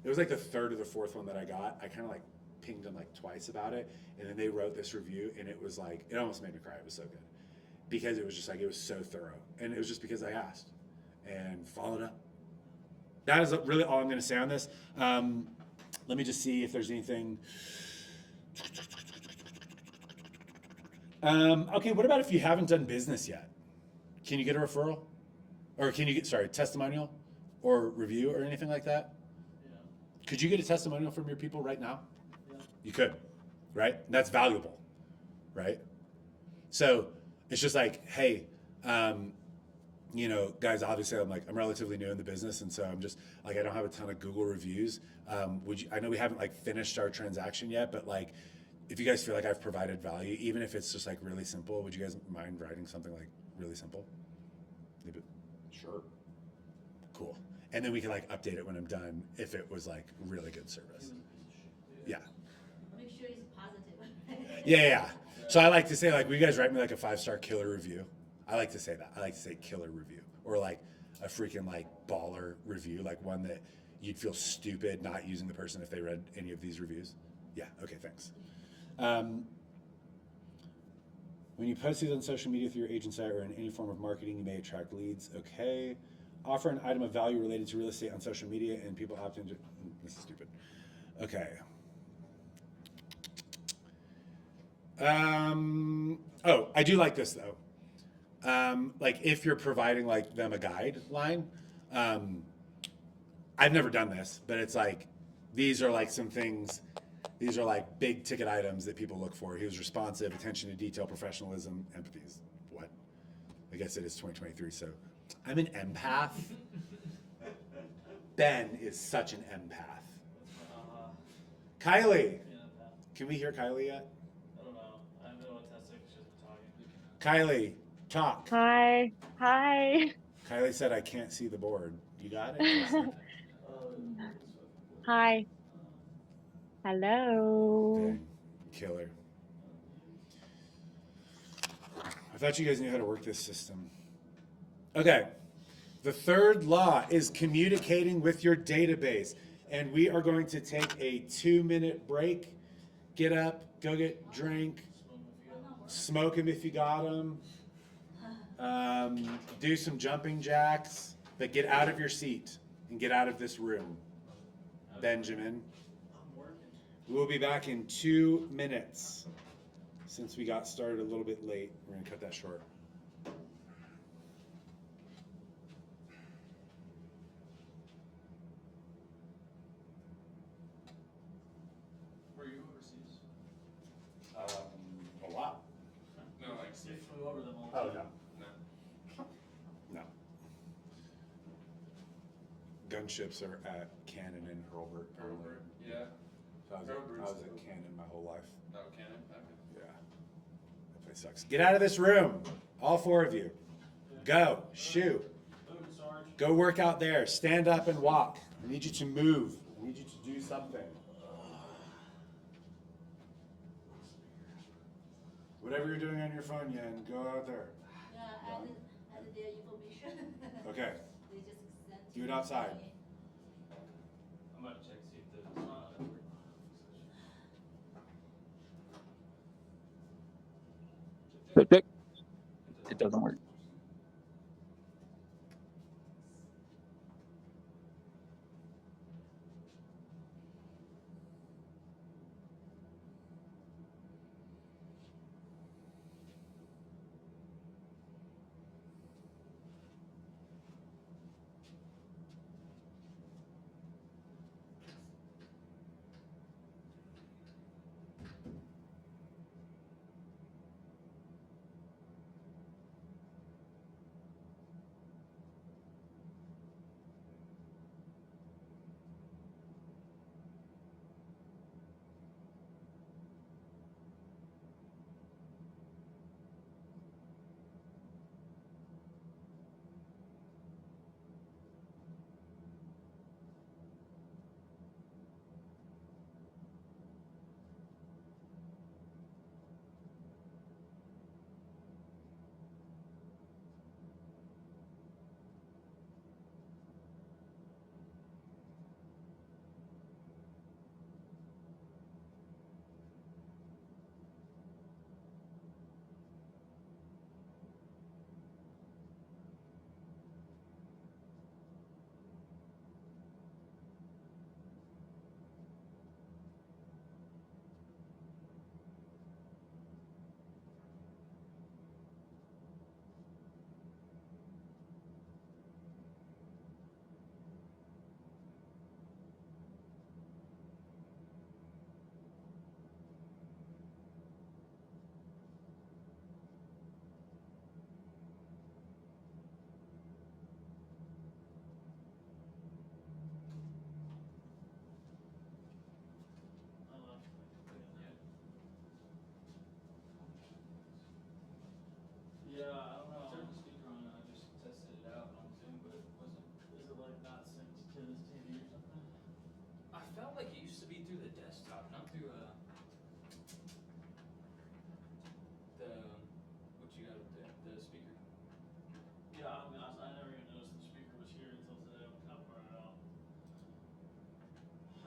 was like the third or the fourth one that I got. I kind of like pinged them like twice about it, and then they wrote this review, and it was like, it almost made me cry. It was so good because it was just like, it was so thorough, and it was just because I asked and followed up. That is really all I'm going to say on this. Let me just see if there's anything. Okay, what about if you haven't done business yet? Can you get a referral? Or can you get, sorry, testimonial or review or anything like that? Yeah. Could you get a testimonial from your people right now? Yeah. You could, right? That's valuable, right? So it's just like, hey, you know, guys, obviously I'm relatively new in the business, and so I'm just like, I don't have a ton of Google reviews. I know we haven't like finished our transaction yet, but like, if you guys feel like I've provided value, even if it's just like really simple, would you guys mind writing something like really simple? Maybe. Sure. Cool. And then we can like update it when I'm done if it was like really good service. Yeah. Make sure it's positive. Yeah. So I like to say, like, will you guys write me like a 5-star killer review? I like to say that. I like to say killer review, or like a freaking like baller review, like one that you'd feel stupid not using the person if they read any of these reviews. Yeah. Okay. Thanks. When you post these on social media through your agent site or in any form of marketing, you may attract leads. Okay. Offer an item of value related to real estate on social media and people opt into. This is stupid. Okay. Oh, I do like this though. Like if you're providing like them a guideline, I've never done this, but it's like, these are like some things, these are like big ticket items that people look for. He was responsive, attention to detail, professionalism, empathy. What? I guess it is 2023, so I'm an empath. Ben is such an empath. Kylie, Yeah, that. can we hear Kylie yet? I don't know. I haven't been able to test it because she's been talking. Kylie, talk. Hi. Hi. Kylie said, I can't see the board. You got it? Hi. Hello. Dang, killer. I thought you guys knew how to work this system. Okay. The third law is communicating with your database. And we are going to take a 2-minute break. Get up, go get drink, smoke them if you got them. Do some jumping jacks, but get out of your seat and get out of this room. Benjamin. We will be back in 2 minutes. Since we got started a little bit late, we're going to cut that short. Were you overseas? A lot. No, like They flew over them all. Oh, the time. no. No. Gunships are at Cannon and Hurlburt. Hurlburt, yeah. So I was Hurlburt's at the- Cannon my whole life. Oh, Cannon, okay. Yeah. That place sucks. Get out of this room. All 4 of you. Go. Shoo. Move, Sarge. Go work out there. Stand up and walk. I need you to move. I need you to do something. Whatever you're doing on your phone, Yen, go out there. Yeah, add their information. Okay. They just sent Do it to outside. me. I'm gonna check see if the. It doesn't work.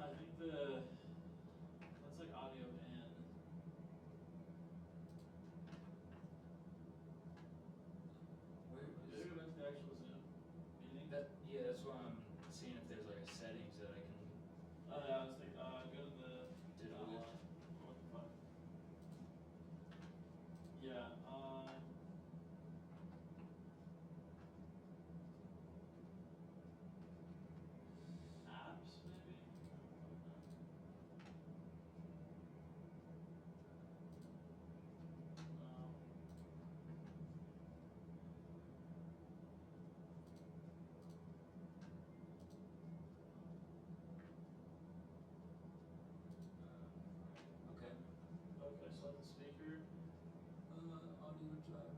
I think that's like audio and. Maybe go back to the actual Zoom meeting. That's why I'm seeing if there's like a settings that I can. Oh yeah, I was like, go to the. Digital hold list. on. What the fuck? Yeah, apps maybe? No. Okay. Okay, select the speaker, Audio driver.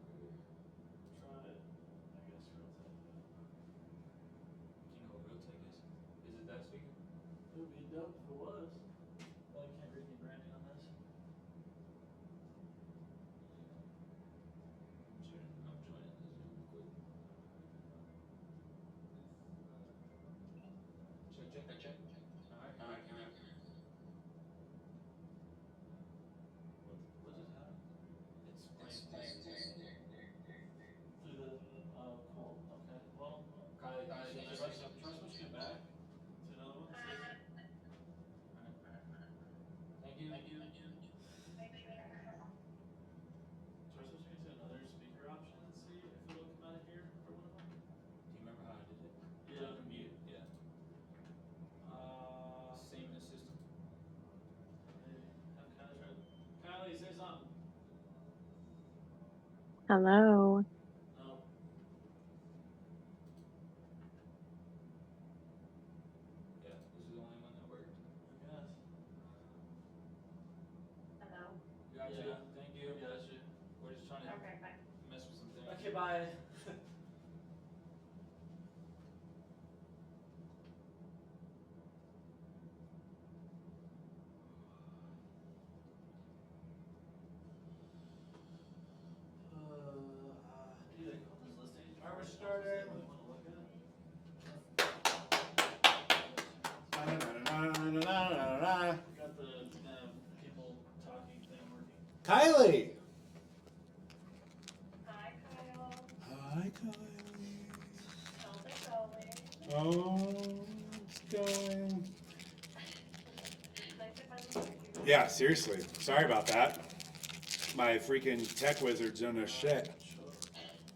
try it, I guess rotate it. Do you know what Realtek is? Is it that speaker? It would be dope if it was. Well, you can't read any branding on this. I'm joining the Zoom real quick. Check. Alright. What just happened? It's playing. Through the, oh, cool, okay, well, Kylie, try switching it back to another one, see if it. Thank you. Try switching it to another speaker option and see if it'll come out of here for one of them. Do you remember how I did it? Yeah. Mute. Yeah. Same in the system. Maybe. Have Kylie try it. Kylie, say something. Hello. No. Yeah, this is the only one that worked. I guess. Gotcha. Yeah. Thank you. Gotcha. We're just trying to mess with some things. Okay, bye. Dude, I called this listing. Alright, we're starting. Really wanna look at it. Na-na-na-na-na-na-na-na. Got the people talking thing working. Kylie! Hi, Kyle. Hi, Kylie. How's it going? Oh, it's going. Nice to finally meet you. Yeah, seriously. Sorry about that. My freaking tech wizard's done a shit.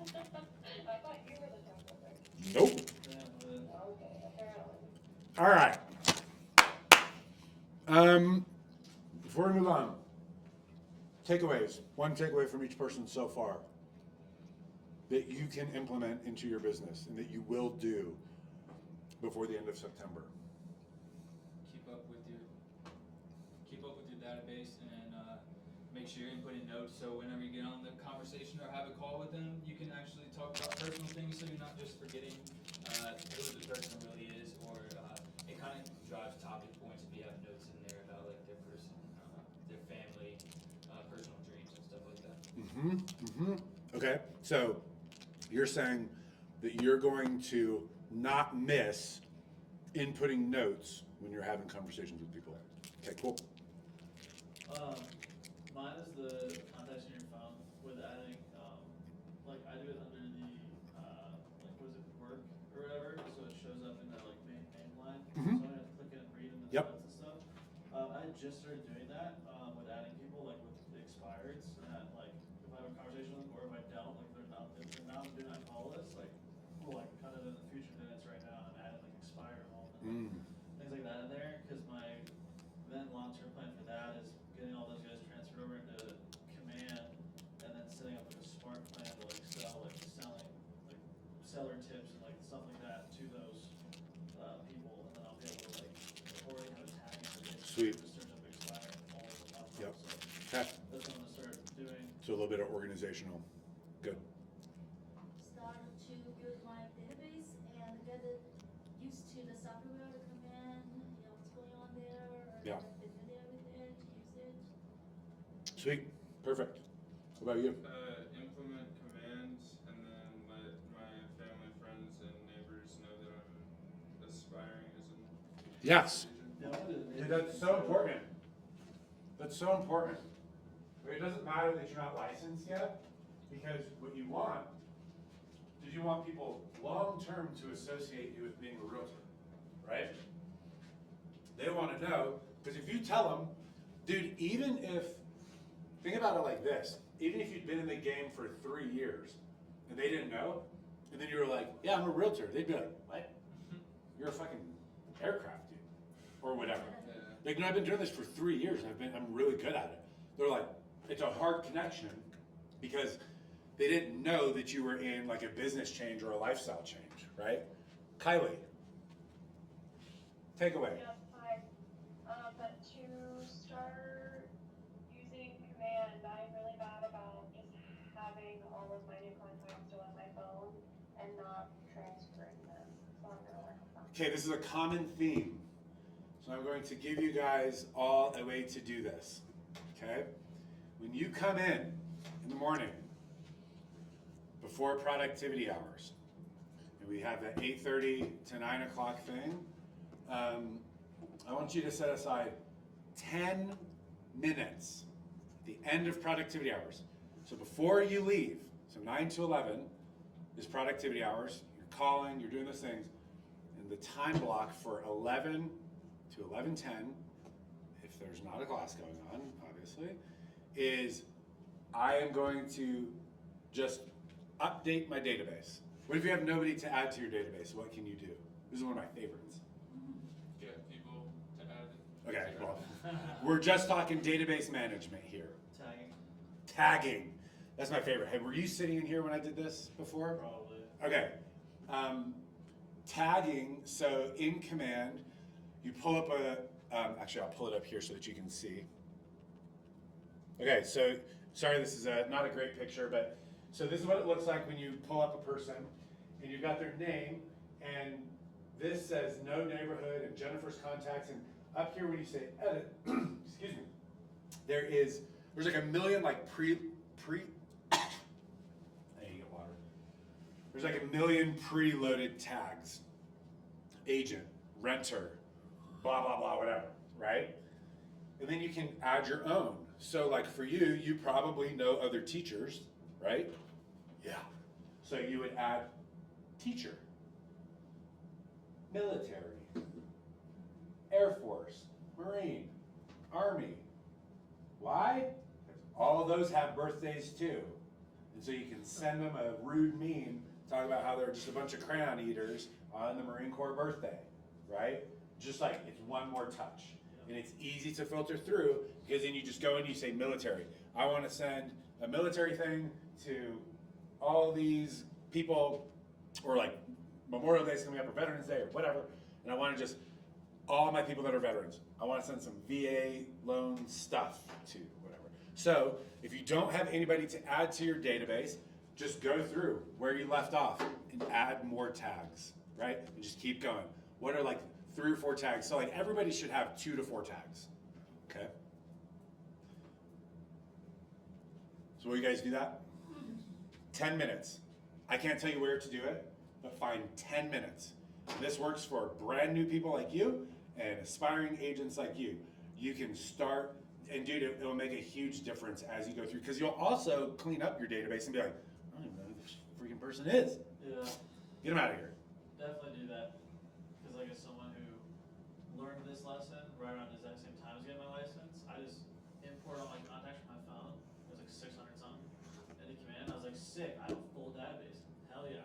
I thought you were the tech wizard. Nope. Yeah, but Okay, apparently. All right. Before we move on, takeaways. One takeaway from each person so far that you can implement into your business and that you will do before the end of September. Keep up with your database and make sure you're inputting notes so whenever you get on the conversation or have a call with them, you can actually talk about personal things so you're not just forgetting who the person really is, or it kind of drives topic points if you have notes in there about like their person, their family, personal dreams and stuff like that. Okay, so you're saying that you're going to not miss inputting notes when you're having conversations with people. Okay, cool. mine is the contacts in your phone with adding, like I do it under the, like what is it, work or whatever, so it shows up in that like main line. So I'm gonna click it and read in the Yep. notes and stuff. I just started doing that, with adding people, like with the expireds, and that, like, if I have a conversation with them, or if I don't, like, if they're not doing that call list, like, cool, I can cut it in the future minutes right now, and I'm adding like expire all and things like that in there, cause my then long-term plan for that is getting all those guys transferred over into Command, and then setting up like a smart plan to like sell, like selling, like seller tips and like stuff like that to those, people, and then I'll be able to like, already have a tag in it. Sweet. To search up expire all of them up. Yep. So Okay. that's what I'm gonna start doing. So a little bit of organizational. Good. Start to build my database and get used to the software, the command, what's going on there, or Yeah. get familiar with it, use it. Sweet. Perfect. What about you? Implement commands and then let my family, friends, and neighbors know that I'm aspiring as an Yes. Yeah, I'll do the Dude, that's so important. That's so important. It doesn't matter that you're not licensed yet, because what you want is you want people long-term to associate you with being a realtor, right? They want to know, because if you tell them, dude, even if, think about it like this, even if you'd been in the game for 3 years and they didn't know, and then you were like, yeah, I'm a realtor, they'd be like, what? You're a fucking aircraft dude, or whatever. Like, no, I've been doing this for 3 years, and I'm really good at it. They're like, it's a hard connection because they didn't know that you were in like a business change or a lifestyle change, right? Kylie, take away. Yep, hi. But to start using command, I'm really bad about just having all of my new contacts still on my phone and not transferring them. So I'm gonna work on that. Okay, this is a common theme. So I'm going to give you guys all a way to do this, okay? When you come in the morning, before productivity hours, and we have that 8:30 to 9 o'clock thing, I want you to set aside 10 minutes at the end of productivity hours. So before you leave, so 9 to 11 is productivity hours, you're calling, you're doing those things, and the time block for 11 to 11:10, if there's not a class going on, obviously, is I am going to just update my database. What if you have nobody to add to your database? What can you do? This is one of my favorites. Get people to add. Okay, well, we're just talking database management here. Tagging. Tagging. That's my favorite. Hey, were you sitting in here when I did this before? Probably. Okay. Tagging, so in command, you pull up actually I'll pull it up here so that you can see. Okay, so, sorry this is not a great picture, but, so this is what it looks like when you pull up a person, and you've got their name, and this says no neighborhood, and Jennifer's contacts, and up here when you say edit, excuse me, there's like a million like I need to get water. There's like a million preloaded tags. Agent, renter, blah, blah, blah, whatever, right? And then you can add your own. So like for you, you probably know other teachers, right? Yeah. So you would add teacher, military, Air Force, Marine, Army. Why? Because all of those have birthdays too. And so you can send them a rude meme talking about how they're just a bunch of crayon eaters on the Marine Corps birthday, right? Just like it's one more touch. And it's easy to filter through because then you just go and you say military. I want to send a military thing to all these people, or like Memorial Day's coming up, or Veterans Day, or whatever, and I want to just, all my people that are veterans, I want to send some VA loan stuff to, whatever. So if you don't have anybody to add to your database, just go through where you left off and add more tags, right? And just keep going. What are like 3 or 4 tags? So like everybody should have 2 to 4 tags, okay? So will you guys do that? 10 minutes. I can't tell you where to do it, but find 10 minutes. This works for brand new people like you and aspiring agents like you. You can start, and dude, it will make a huge difference as you go through, because you'll also clean up your database and be like, I don't even know who this freaking person is. Yeah, Get them out of here. definitely do that. Because like as someone who learned this lesson right around the exact same time as getting my license, I just import all my contacts from my phone. It was like 600 something in the command. I was like, sick, I have a full database. Hell yeah.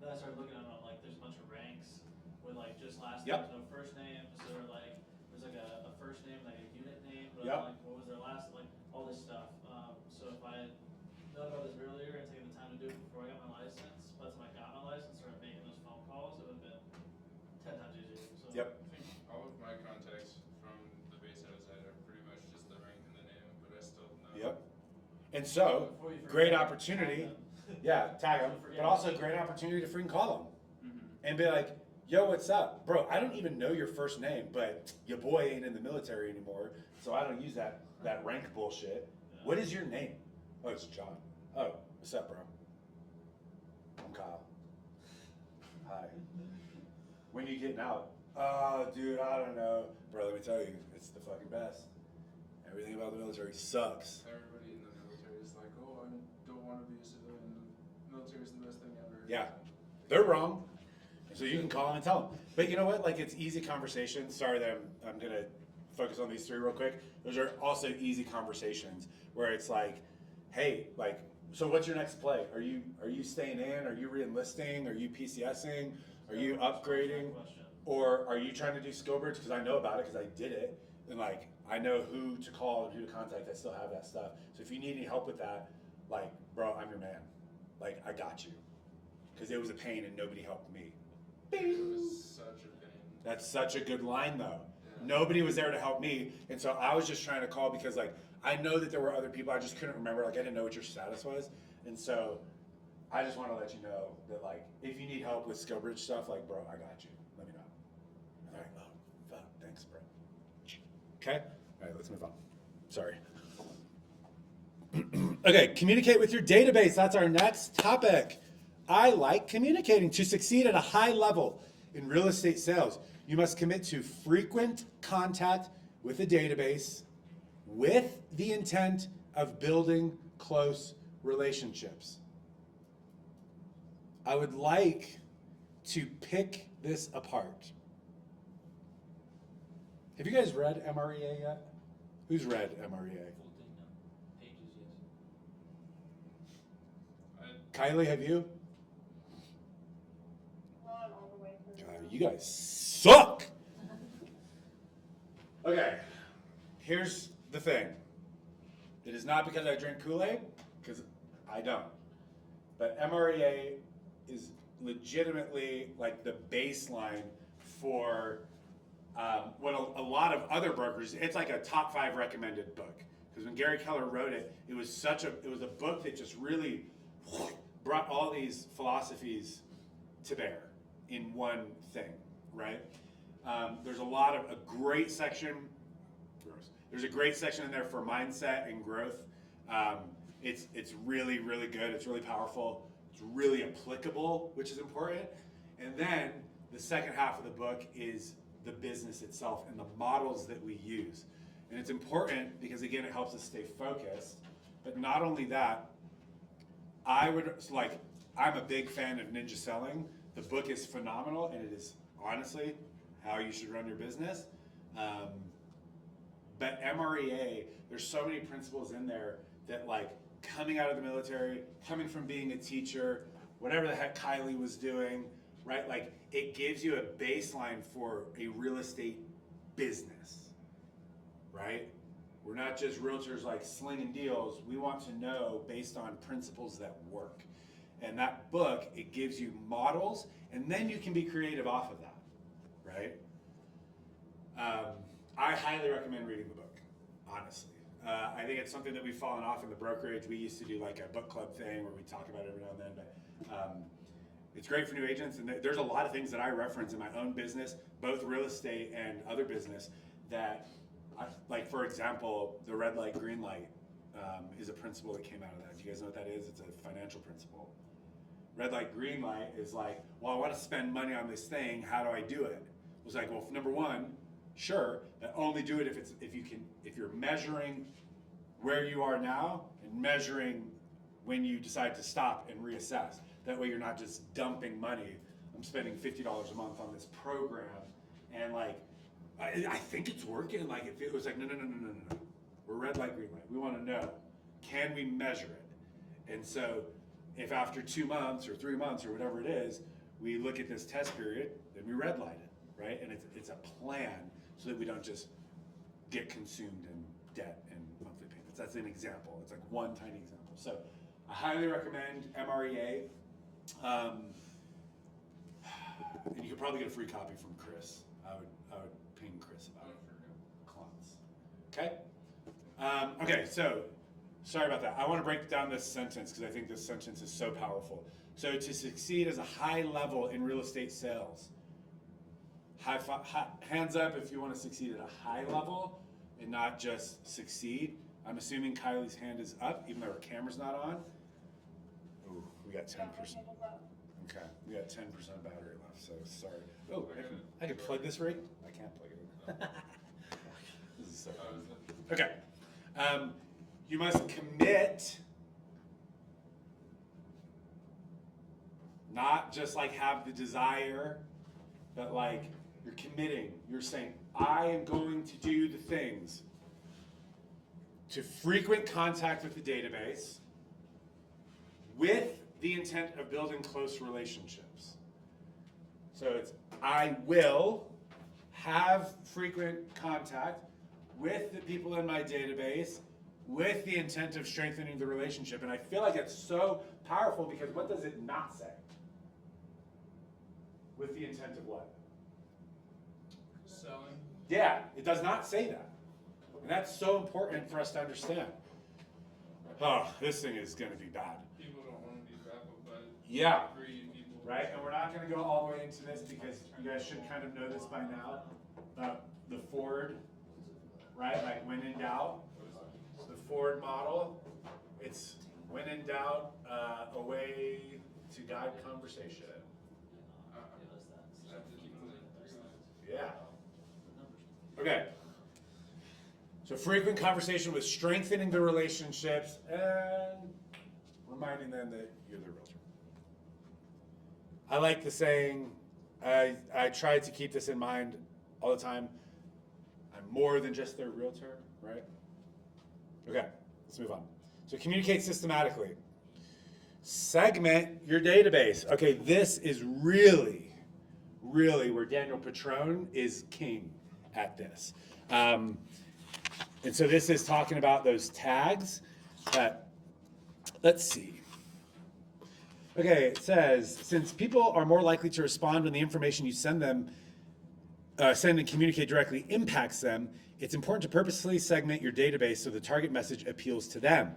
Then I started looking at it, I'm like, there's a bunch of ranks with like just last Yep. names, no first names. So they're like, there's like a first name, like a unit name, but Yep. I'm like, what was their last, like all this stuff. So if I had known about this earlier and taken the time to do it before I got my license, by the time I got my license, started making those phone calls, it would have been 10 times easier. So Yep. I think all of my contacts from the base I was at are pretty much just the rank and the name, but I still know. Yep. And so, Before you forget, great tag opportunity. them. Yeah, tag them, Don't forget. but also great opportunity to freaking call them Mm-hmm. and be like, yo, what's up? Bro, I don't even know your first name, but your boy ain't in the military anymore, so I don't use that rank bullshit. Yeah. What is your name? Oh, it's John. Oh, what's up, bro? I'm Kyle. Hi. When you getting out? Dude, I don't know. Bro, let me tell you, it's the fucking best. Everything about the military sucks. Everybody in the military is like, oh, I don't want to be a civilian. The military is the best thing ever. Yeah. They're wrong. So you can call them and tell them. But you know what? Like, it's easy conversations. Sorry that I'm going to focus on these three real quick. Those are also easy conversations where it's like, hey, like, so what's your next play? Are you staying in? Are you re-enlisting? Are you PCSing? Are you upgrading? Or are you trying to do skill bridge? Because I know about it because I did it. And like, I know who to call and who to contact. I still have that stuff. So if you need any help with that, like, bro, I'm your man. Like, I got you. Because it was a pain and nobody helped me. It was such a pain. That's such a good line though. Nobody was there to help me. And so I was just trying to call because like, I know that there were other people. I just couldn't remember. Like, I didn't know what your status was. And so I just want to let you know that like, if you need help with skill bridge stuff, like, bro, I got you. Let me know. All right. Oh, fuck. Thanks, bro. Okay. All right, let's move on. Sorry. Okay, communicate with your database. That's our next topic. I like communicating. To succeed at a high level in real estate sales, you must commit to frequent contact with the database with the intent of building close relationships. I would like to pick this apart. Have you guys read MREA yet? Who's read MREA? Pages, yes. Kylie, have you? Not all the way through. God, you guys suck. Okay, here's the thing. It is not because I drink Kool-Aid, because I don't. But MREA is legitimately like the baseline for what a lot of other brokers. It's like a top 5 recommended book. Because when Gary Keller wrote it, it was a book that just really brought all these philosophies to bear in one thing, right? There's a great section. There's a great section in there for mindset and growth. It's really, really good. It's really powerful. It's really applicable, which is important. And then the second half of the book is the business itself and the models that we use. And it's important because, again, it helps us stay focused. But not only that, I'm a big fan of ninja selling. The book is phenomenal, and it is honestly how you should run your business. But MREA, there's so many principles in there that, like, coming out of the military, coming from being a teacher, whatever the heck Kylie was doing, right? Like, it gives you a baseline for a real estate business, right? We're not just realtors like slinging deals. We want to know based on principles that work. And that book, it gives you models, and then you can be creative off of that, right? I highly recommend reading the book, honestly. I think it's something that we've fallen off in the brokerage. We used to do like a book club thing where we talk about it every now and then, but it's great for new agents. And there's a lot of things that I reference in my own business, both real estate and other business, that, like, for example, the red light, green light is a principle that came out of that. Do you guys know what that is? It's a financial principle. Red light, green light is like, well, I want to spend money on this thing. How do I do it? It was like, well, number one, sure, but only do it if you're measuring where you are now and measuring when you decide to stop and reassess. That way you're not just dumping money. I'm spending $50 a month on this program, and like, I think it's working. Like, if it was like, no. We're red light, green light. We want to know, can we measure it? And so if after 2 months or 3 months or whatever it is, we look at this test period, then we red light it, right? And it's a plan so that we don't just get consumed in debt and monthly payments. That's an example. It's like one tiny example. So I highly recommend MREA. And you could probably get a free copy from Chris. I would ping Chris about it. Clients. Okay? Okay, so sorry about that. I want to break down this sentence because I think this sentence is so powerful. So to succeed as a high level in real estate sales, hands up if you want to succeed at a high level and not just succeed. I'm assuming Kylie's hand is up, even though her camera's not on. Ooh, we got 10%. Okay, we got 10% battery left. so sorry. Oh, I can plug this right? I can't plug it in. This is so fun. Okay. You must commit, not just like have the desire, but like you're committing. You're saying, I am going to do the things to frequent contact with the database with the intent of building close relationships. So it's, I will have frequent contact with the people in my database with the intent of strengthening the relationship. And I feel like it's so powerful because what does it not say? With the intent of what? Selling. Yeah, it does not say that. And that's so important for us to understand. Oh, this thing is going to be bad. People don't want to be baffled by Yeah. greedy people. Right? And we're not going to go all the way into this because you guys should kind of know this by now. The Ford, right? Like when in doubt, the Ford model, it's when in doubt, a way to guide conversation. Yeah. Okay. So frequent conversation with strengthening the relationships and reminding them that you're the realtor. I like the saying, I try to keep this in mind all the time. I'm more than just their realtor, right? Okay, let's move on. So communicate systematically. Segment your database. Okay, this is really where Daniel Petrone is king at this. And so this is talking about those tags. Let's see. Okay, it says, since people are more likely to respond when the information you send and communicate directly impacts them, it's important to purposefully segment your database so the target message appeals to them.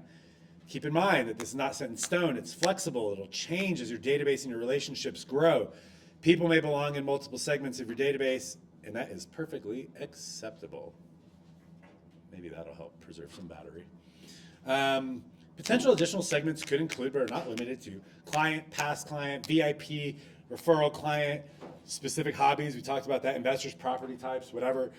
Keep in mind that this is not set in stone. It's flexible. It'll change as your database and your relationships grow. People may belong in multiple segments of your database, and that is perfectly acceptable. Maybe that'll help preserve some battery. Potential additional segments could include, but are not limited to, client, past client, VIP, referral client, specific hobbies. We talked about that, investors, property types, whatever.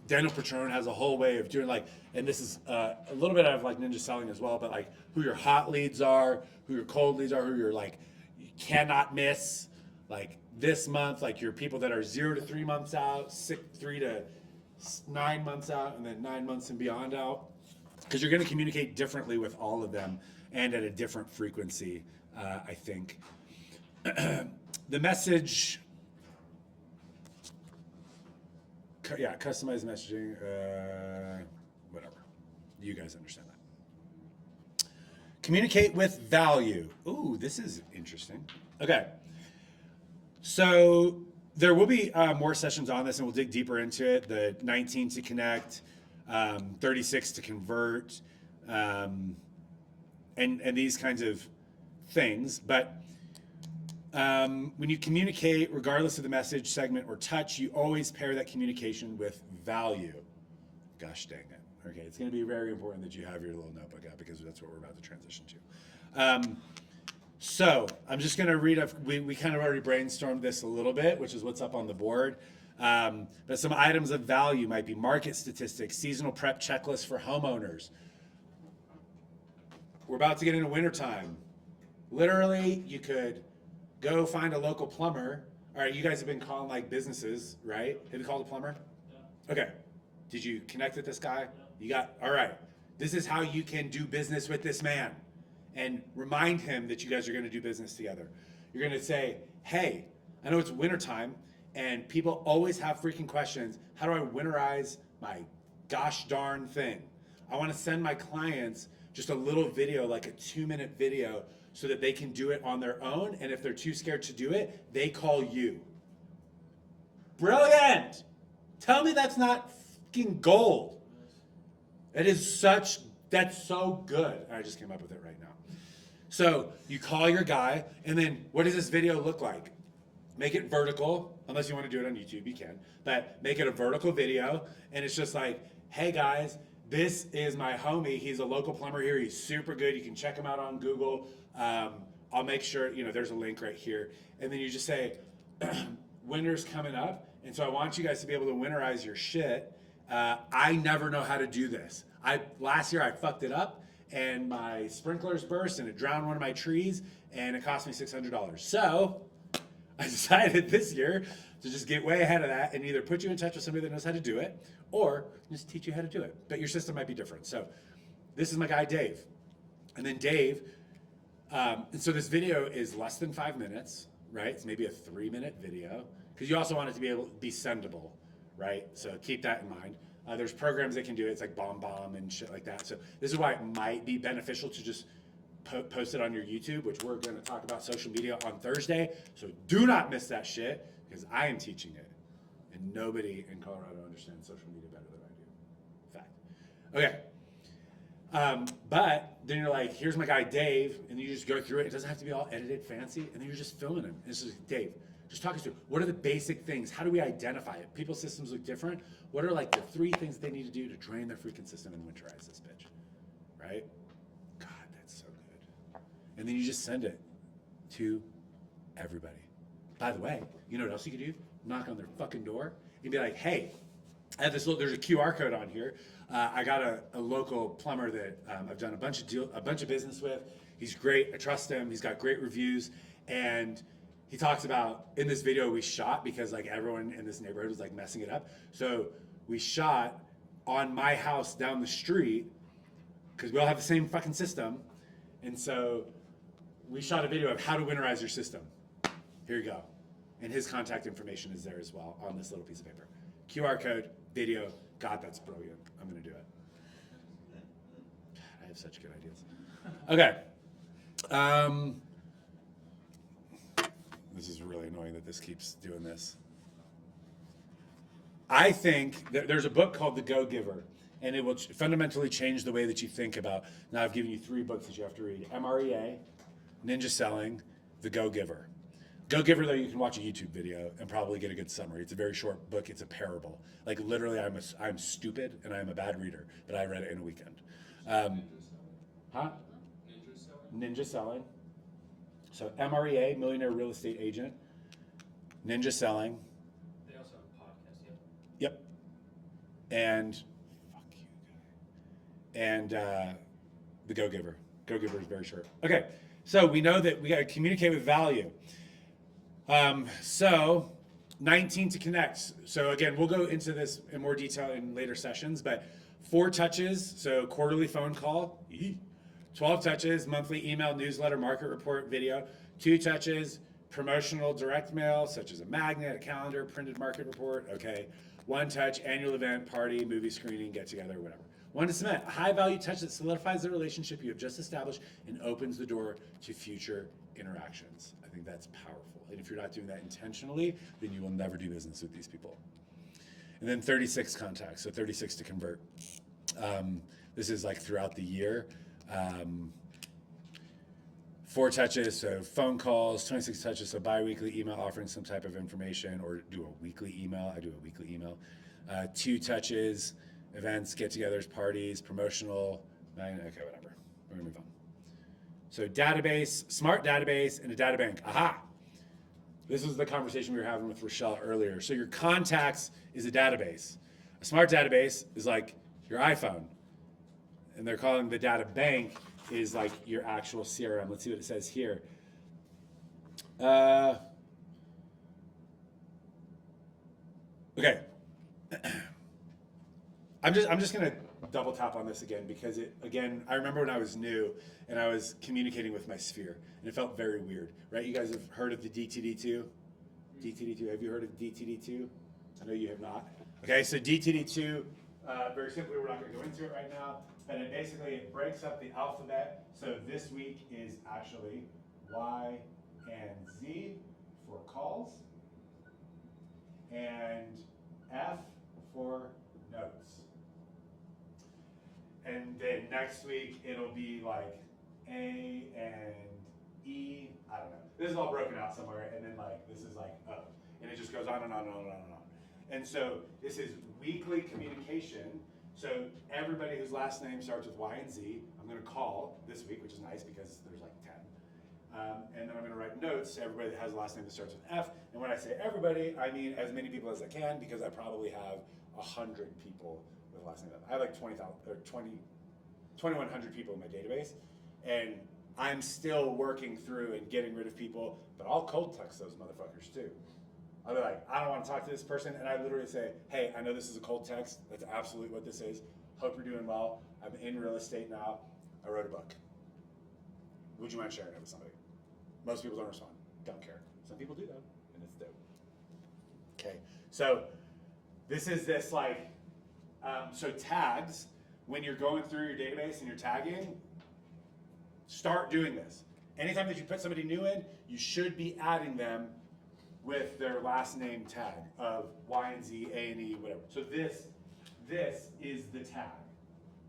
Daniel Petrone has a whole way of doing and this is a little bit of like ninja selling as well, but like who your hot leads are, who your cold leads are, who you're like, you cannot miss. Like this month, like your people that are 0 to 3 months out, 3 to 9 months out, and then 9 months and beyond out. Because you're going to communicate differently with all of them and at a different frequency, I think. The message, customized messaging, whatever. You guys understand that. Communicate with value. Ooh, this is interesting. Okay. So there will be more sessions on this, and we'll dig deeper into it. The 19 to connect, 36 to convert, and these kinds of things. But when you communicate, regardless of the message, segment, or touch, you always pair that communication with value. Gosh dang it. Okay, it's going to be very important that you have your little notebook out because that's what we're about to transition to. So I'm just going to read we kind of already brainstormed this a little bit, which is what's up on the board. But some items of value might be market statistics, seasonal prep checklists for homeowners. We're about to get into wintertime. Literally, you could go find a local plumber. All right, you guys have been calling like businesses, right? Have you called a plumber? Yeah. Okay. Did you connect with this guy? Yeah. All right. This is how you can do business with this man and remind him that you guys are going to do business together. You're going to say, hey, I know it's wintertime and people always have freaking questions. How do I winterize my gosh darn thing? I want to send my clients just a little video, like a 2-minute video, so that they can do it on their own. And if they're too scared to do it, they call you. Brilliant! Tell me that's not fucking gold. That's so good. I just came up with it right now. So you call your guy, and then what does this video look like? Make it vertical, unless you want to do it on YouTube, you can. But make it a vertical video, and it's just like, hey guys, this is my homie. He's a local plumber here. He's super good. You can check him out on Google. I'll make sure, there's a link right here. And then you just say, winter's coming up. And so I want you guys to be able to winterize your shit. I never know how to do this. Last year I fucked it up and my sprinklers burst and it drowned one of my trees and it cost me $600. So I decided this year to just get way ahead of that and either put you in touch with somebody that knows how to do it or just teach you how to do it. But your system might be different. So this is my guy, Dave. And then Dave, and so this video is less than 5 minutes, right? It's maybe a 3-minute video because you also want it to be able to be sendable, right? So keep that in mind. There's programs that can do it. It's like BombBomb and shit like that. So this is why it might be beneficial to just post it on your YouTube, which we're going to talk about social media on Thursday. So do not miss that shit because I am teaching it. And nobody in Colorado understands social media better than I do. Fact. Okay. But then you're like, here's my guy Dave, and you just go through it. It doesn't have to be all edited fancy, and then you're just filming him. And it's just, Dave, just talk us through, what are the basic things? How do we identify it? People's systems look different. What are like the 3 things they need to do to drain their freaking system and winterize this bitch? Right? God, that's so good. And then you just send it to everybody. By the way, you know what else you could do? Knock on their fucking door and be like, hey, I have this there's a QR code on here. I got a local plumber that I've done a bunch of business with. He's great. I trust him. He's got great reviews. And he talks about, in this video we shot, because like everyone in this neighborhood was like messing it up. So we shot on my house down the street because we all have the same fucking system. And so we shot a video of how to winterize your system. Here you go. And his contact information is there as well on this little piece of paper. QR code, video. God, that's brilliant. I'm going to do it. God, I have such good ideas. Okay. This is really annoying that this keeps doing this. I think that there's a book called The Go-Giver, and it will fundamentally change the way that you think about. Now I've given you 3 books that you have to read. MREA, Ninja Selling, The Go-Giver. Go-Giver, though, you can watch a YouTube video and probably get a good summary. It's a very short book. It's a parable. Like, literally, I'm stupid and I'm a bad reader, but I read it in a weekend. Ninja Selling. So MREA, Millionaire Real Estate Agent. Ninja Selling. They also have a podcast, Yep. And, fuck you, guy. And The Go-Giver. Go-Giver is very short. Okay, so we know that we got to communicate with value. So 19 to connect. So again, we'll go into this in more detail in later sessions, but 4 touches, so quarterly phone call, 12 touches, monthly email, newsletter, market report, video, 2 touches, promotional direct mail, such as a magnet, a calendar, printed market report, okay. 1 touch, annual event, party, movie screening, get together, whatever. 1 to cement, a high value touch that solidifies the relationship you have just established and opens the door to future interactions. I think that's powerful. And if you're not doing that intentionally, then you will never do business with these people. And then 36 contacts, so 36 to convert. This is like throughout the year. 4 touches, so phone calls, 26 touches, so bi-weekly email offering some type of information, or do a weekly email. I do a weekly email. 2 touches, events, get-togethers, parties, promotional. Okay, whatever. We're gonna move on. So database, smart database, and a data bank. Aha! This was the conversation we were having with Rochelle earlier. So your contacts is a database. A smart database is like your iPhone. And they're calling the data bank is like your actual CRM. Let's see what it says here. Okay. I'm just gonna double tap on this again because I remember when I was new and I was communicating with my sphere and it felt very weird, right? You guys have heard of the DTD2? DTD2, have you heard of DTD2? I know you have not. Okay, so DTD2, very simply, we're not gonna go into it right now, but it breaks up the alphabet. So this week is actually Y and Z for calls and F for notes. And then next week, it'll be like A and E, I don't know. This is all broken out somewhere, and then like, this is like O. And it just goes on and on and on and on and on. And so this is weekly communication. So everybody whose last name starts with Y and Z, I'm gonna call this week, which is nice because there's like 10. And then I'm going to write notes to everybody that has a last name that starts with F. And when I say everybody, I mean as many people as I can, because I probably have 100 people with a last name F. I have like 2,100 people in my database. And I'm still working through and getting rid of people, but I'll cold text those motherfuckers too. I'll be like, I don't want to talk to this person, and I literally say, hey, I know this is a cold text. That's absolutely what this is. Hope you're doing well. I'm in real estate now. I wrote a book. Would you mind sharing it with somebody? Most people don't respond. Don't care. Some people do though, and it's dope. Okay, so this is this like, so tags, when you're going through your database and you're tagging, start doing this. Anytime that you put somebody new in, you should be adding them with their last name tag of Y and Z, A and E, whatever. So this is the tag,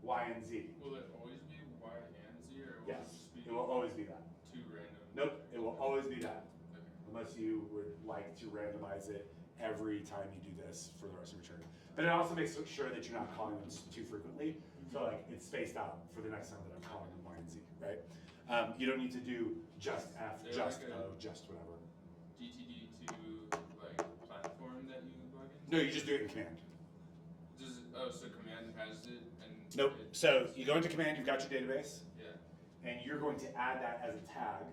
Y and Z. Will it always be Y and Z, or will it Yes, just be it will always be that. two random? Nope, it will always be that. Okay. Unless you would like to randomize it every time you do this for the rest of your turn. But it also makes sure that you're not calling them too frequently. So like it's spaced out for the next time that I'm calling them Y and Z, right? You don't need to do just F, Is there just like a- O, just whatever. DTD2 like platform that you plug in? No, you just do it in command. Does it, oh, so command has it and Nope. it- So you go into command, you've got your database, yeah. and you're going to add that as a tag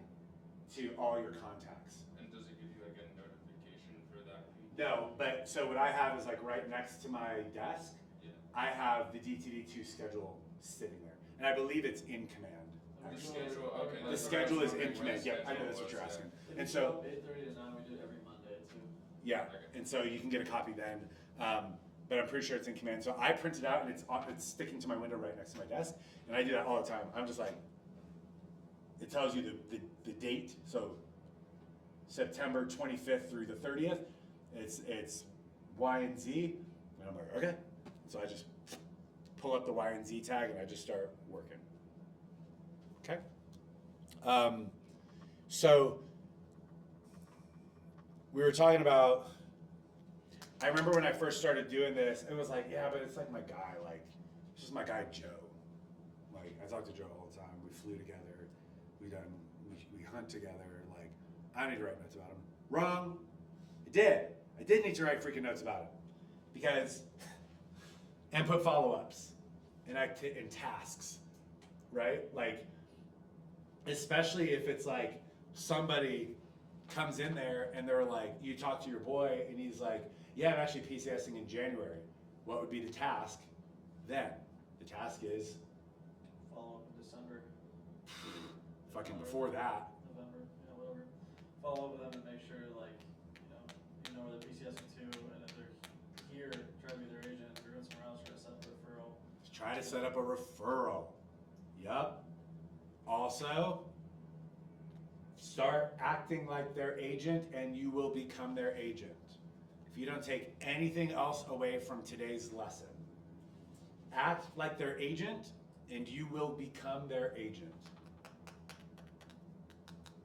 to all your contacts. And does it give you like a notification for that? No, but so what I have is like right next to my desk, Yeah. I have the DTD2 schedule sitting there. And I believe it's in command. The actually. schedule, okay. The that's what I schedule was is in wondering, command. what Yep, I know schedule that's what was, you're yeah. asking. If And you so, show up 8:30 to 9, we do it every Monday too. yeah, Okay. and so you can get a copy then. But I'm pretty sure it's in command. So I print it out and it's sticking to my window right next to my desk. And I do that all the time. I'm just like, it tells you the date. So September 25th through the 30th, it's Y and Z. And I'm like, okay. So I just pull up the Y and Z tag and I just start working. Okay. So we were talking about, I remember when I first started doing this, it was like, yeah, but it's like my guy, like, it's just my guy Joe. Like, I talk to Joe all the time. We flew together. We hunt together. Like, I don't need to write notes about him. Wrong. I did. I did need to write freaking notes about him. Because, and put follow-ups and tasks, right? Like, especially if it's like somebody comes in there and they're like, you talk to your boy and he's like, yeah, I'm actually PCSing in January. What would be the task then? The task is Follow up in December, fucking before that. November, whatever. Follow up with them and make sure, like, you know where they're PCSing to, and if they're here, try to be their agent. If they're going somewhere else, try to set up a referral. Try to set up a referral. Yup. Also, start acting like their agent and you will become their agent. If you don't take anything else away from today's lesson, act like their agent and you will become their agent.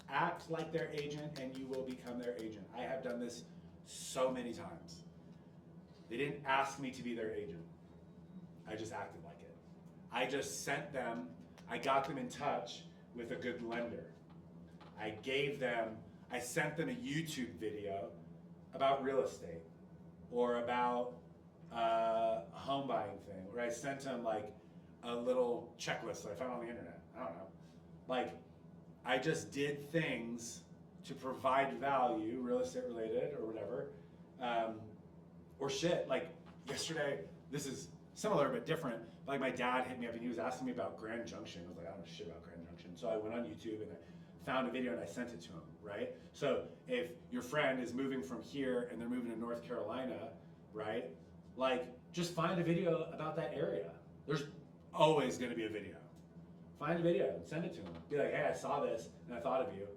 Act like their agent and you will become their agent. I have done this so many times. They didn't ask me to be their agent. I just acted like it. I just sent them, I got them in touch with a good lender. I sent them a YouTube video about real estate or about a home buying thing, or I sent them like a little checklist that I found on the internet. I don't know. Like, I just did things to provide value, real estate related or whatever, or shit. Like yesterday, this is similar but different. Like my dad hit me up and he was asking me about Grand Junction. I was like, I don't know shit about Grand Junction. So I went on YouTube and I found a video and I sent it to him, right? So if your friend is moving from here and they're moving to North Carolina, right? Like, just find a video about that area. There's always gonna be a video. Find a video and send it to them. Be like, hey, I saw this and I thought of you.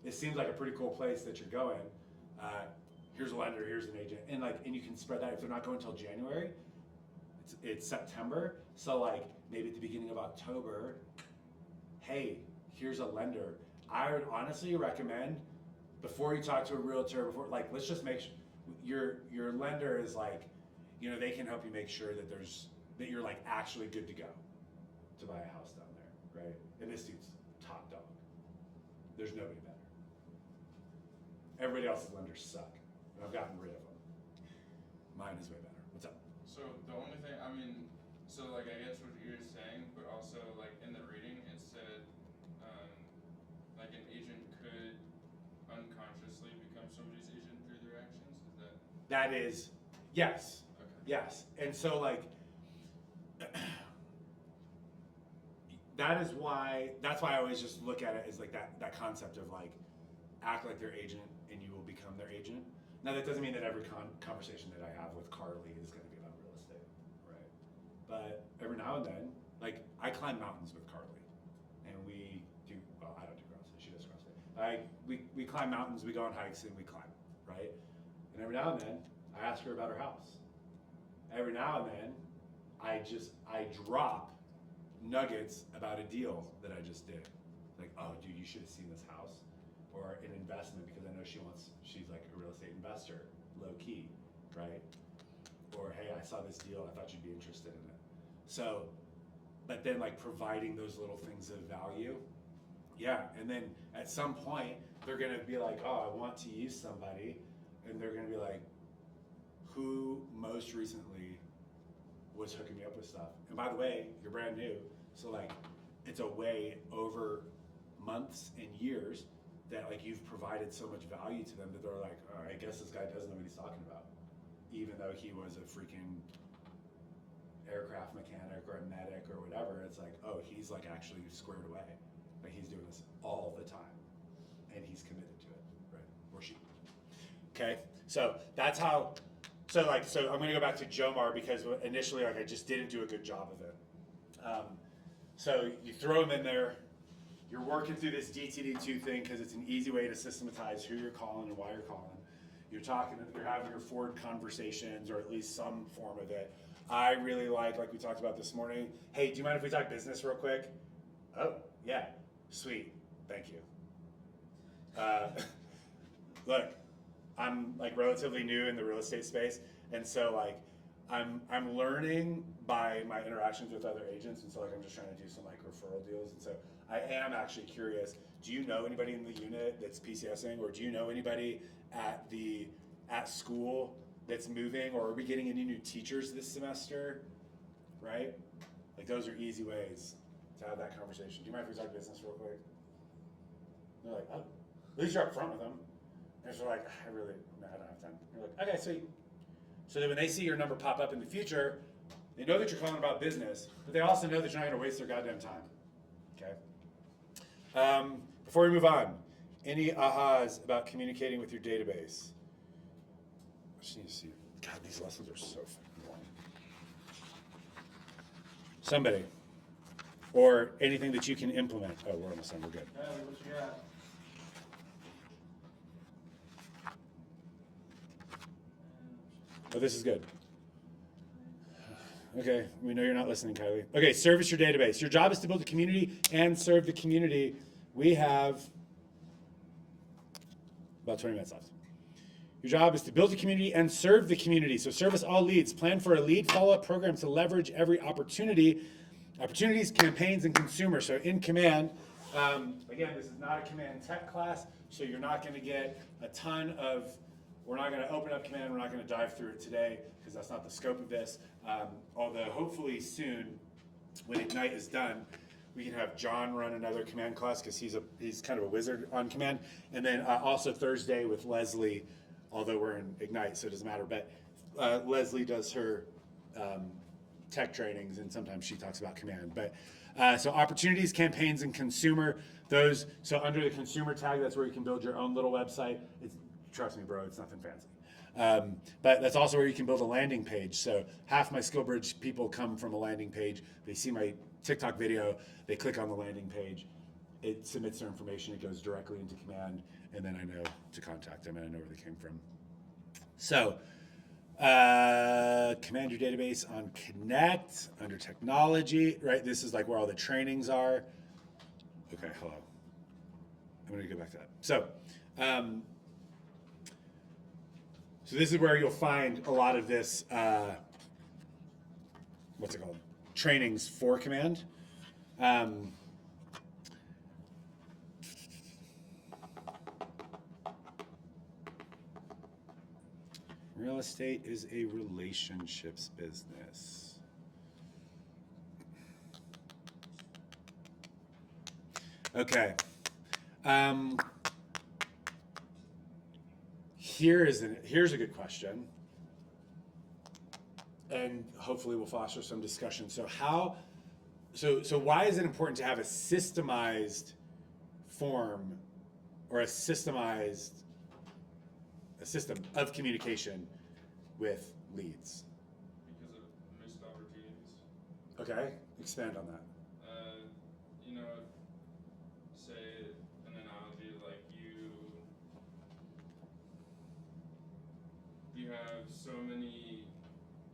It seems like a pretty cool place that you're going. Here's a lender, here's an agent. And you can spread that. If they're not going until January, it's September. So like maybe at the beginning of October, hey, here's a lender. I would honestly recommend, before you talk to a realtor, let's just make sure your lender is like, they can help you make sure that you're like actually good to go to buy a house down there, right? And this dude's top dog. There's nobody better. Everybody else's lenders suck. And I've gotten rid of them. Mine is way better. What's up? So the only thing, I mean, so like I guess what you're saying, but also like in the reading it said, like an agent could unconsciously become somebody's agent through their actions. Is that That is, yes, okay? yes. And so like, that's why I always just look at it as like that concept of like, act like their agent and you will become their agent. Now that doesn't mean that every conversation that I have with Carly is going to be about real estate, right? But every now and then, like I climb mountains with Carly, and we do. Well, I don't do CrossFit; she does CrossFit. We climb mountains, we go on hikes, and we climb, right? And every now and then, I ask her about her house. Every now and then, I drop nuggets about a deal that I just did. Like, oh, dude, you should have seen this house. Or an investment, because I know she's like a real estate investor, low key, right? Or, hey, I saw this deal, I thought you'd be interested in it. So, but then like providing those little things of value. Yeah, and then at some point, they're gonna be like, oh, I want to use somebody. And they're gonna be like, who most recently was hooking me up with stuff? And by the way, you're brand new. So like, it's a way over months and years that like you've provided so much value to them that they're like, oh, I guess this guy doesn't know what he's talking about. Even though he was a freaking aircraft mechanic or a medic or whatever, it's like, oh, he's like actually squared away. Like he's doing this all the time and he's committed to it, right? Or she. Okay, so that's how, so I'm gonna go back to Jomar because initially like I just didn't do a good job of it. So you throw them in there, you're working through this DTD2 thing because it's an easy way to systematize who you're calling and why you're calling. You're having your forward conversations or at least some form of it. I really like we talked about this morning, hey, do you mind if we talk business real quick? Oh, yeah, sweet, thank you. Look, I'm like relatively new in the real estate space, and so like I'm learning by my interactions with other agents, and so like I'm just trying to do some like referral deals, and so I am actually curious. Do you know anybody in the unit that's PCSing, or do you know anybody at school that's moving, or are we getting any new teachers this semester? Right? Like those are easy ways to have that conversation. Do you mind if we talk business real quick? They're like, oh, at least you're up front with them. And so like, I don't have time. You're like, okay, sweet. So that when they see your number pop up in the future, they know that you're calling about business, but they also know that you're not going to waste their goddamn time. Okay. Before we move on, any ahas about communicating with your database? I just need to see. God, these lessons are so fucking boring. Somebody, or anything that you can implement. Oh, we're almost done. We're good. Yeah, what you got? Oh, this is good. Okay, we know you're not listening, Kylie. Okay, service your database. Your job is to build a community and serve the community. We have about 20 minutes left. Your job is to build a community and serve the community. So service all leads. Plan for a lead follow-up program to leverage every opportunity. Opportunities, campaigns, and consumers. So in Command, again, this is not a Command tech class, so you're not going to get a ton of, we're not going to open up Command, we're not going to dive through it today because that's not the scope of this. Although hopefully soon, when Ignite is done, we can have John run another Command class because he's kind of a wizard on Command. And then also Thursday with Leslie, although we're in Ignite, so it doesn't matter. But Leslie does her tech trainings, and sometimes she talks about Command. But so opportunities, campaigns, and consumer. Those, so under the consumer tag, that's where you can build your own little website. Trust me, bro, it's nothing fancy. But that's also where you can build a landing page. So half my SkillBridge people come from a landing page. They see my TikTok video, they click on the landing page, it submits their information, it goes directly into Command, and then I know to contact them and I know where they came from. So command your database on Connect under technology, right? This is like where all the trainings are. Okay, hello. I'm gonna go back to that. So this is where you'll find a lot of this, what's it called? Trainings for Command. Real estate is a relationships business. Okay. Here's a good question, and hopefully we'll foster some discussion. So why is it important to have a systemized form or a system of communication with leads? Because of missed opportunities. Okay, expand on that. You know, say an analogy like you have so many,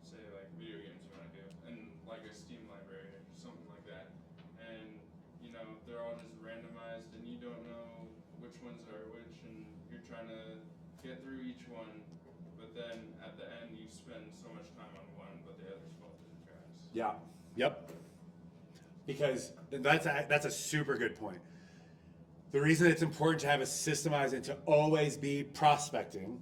say like video games you want to do, and like a Steam library or something like that, and you know they're all just randomized, and you don't know which ones are which, and you're trying to get through each one, but then at the end you spend so much time on one, but the others fall through the cracks. Yeah. Yep. Because that's a super good point. The reason it's important to have a systemized and to always be prospecting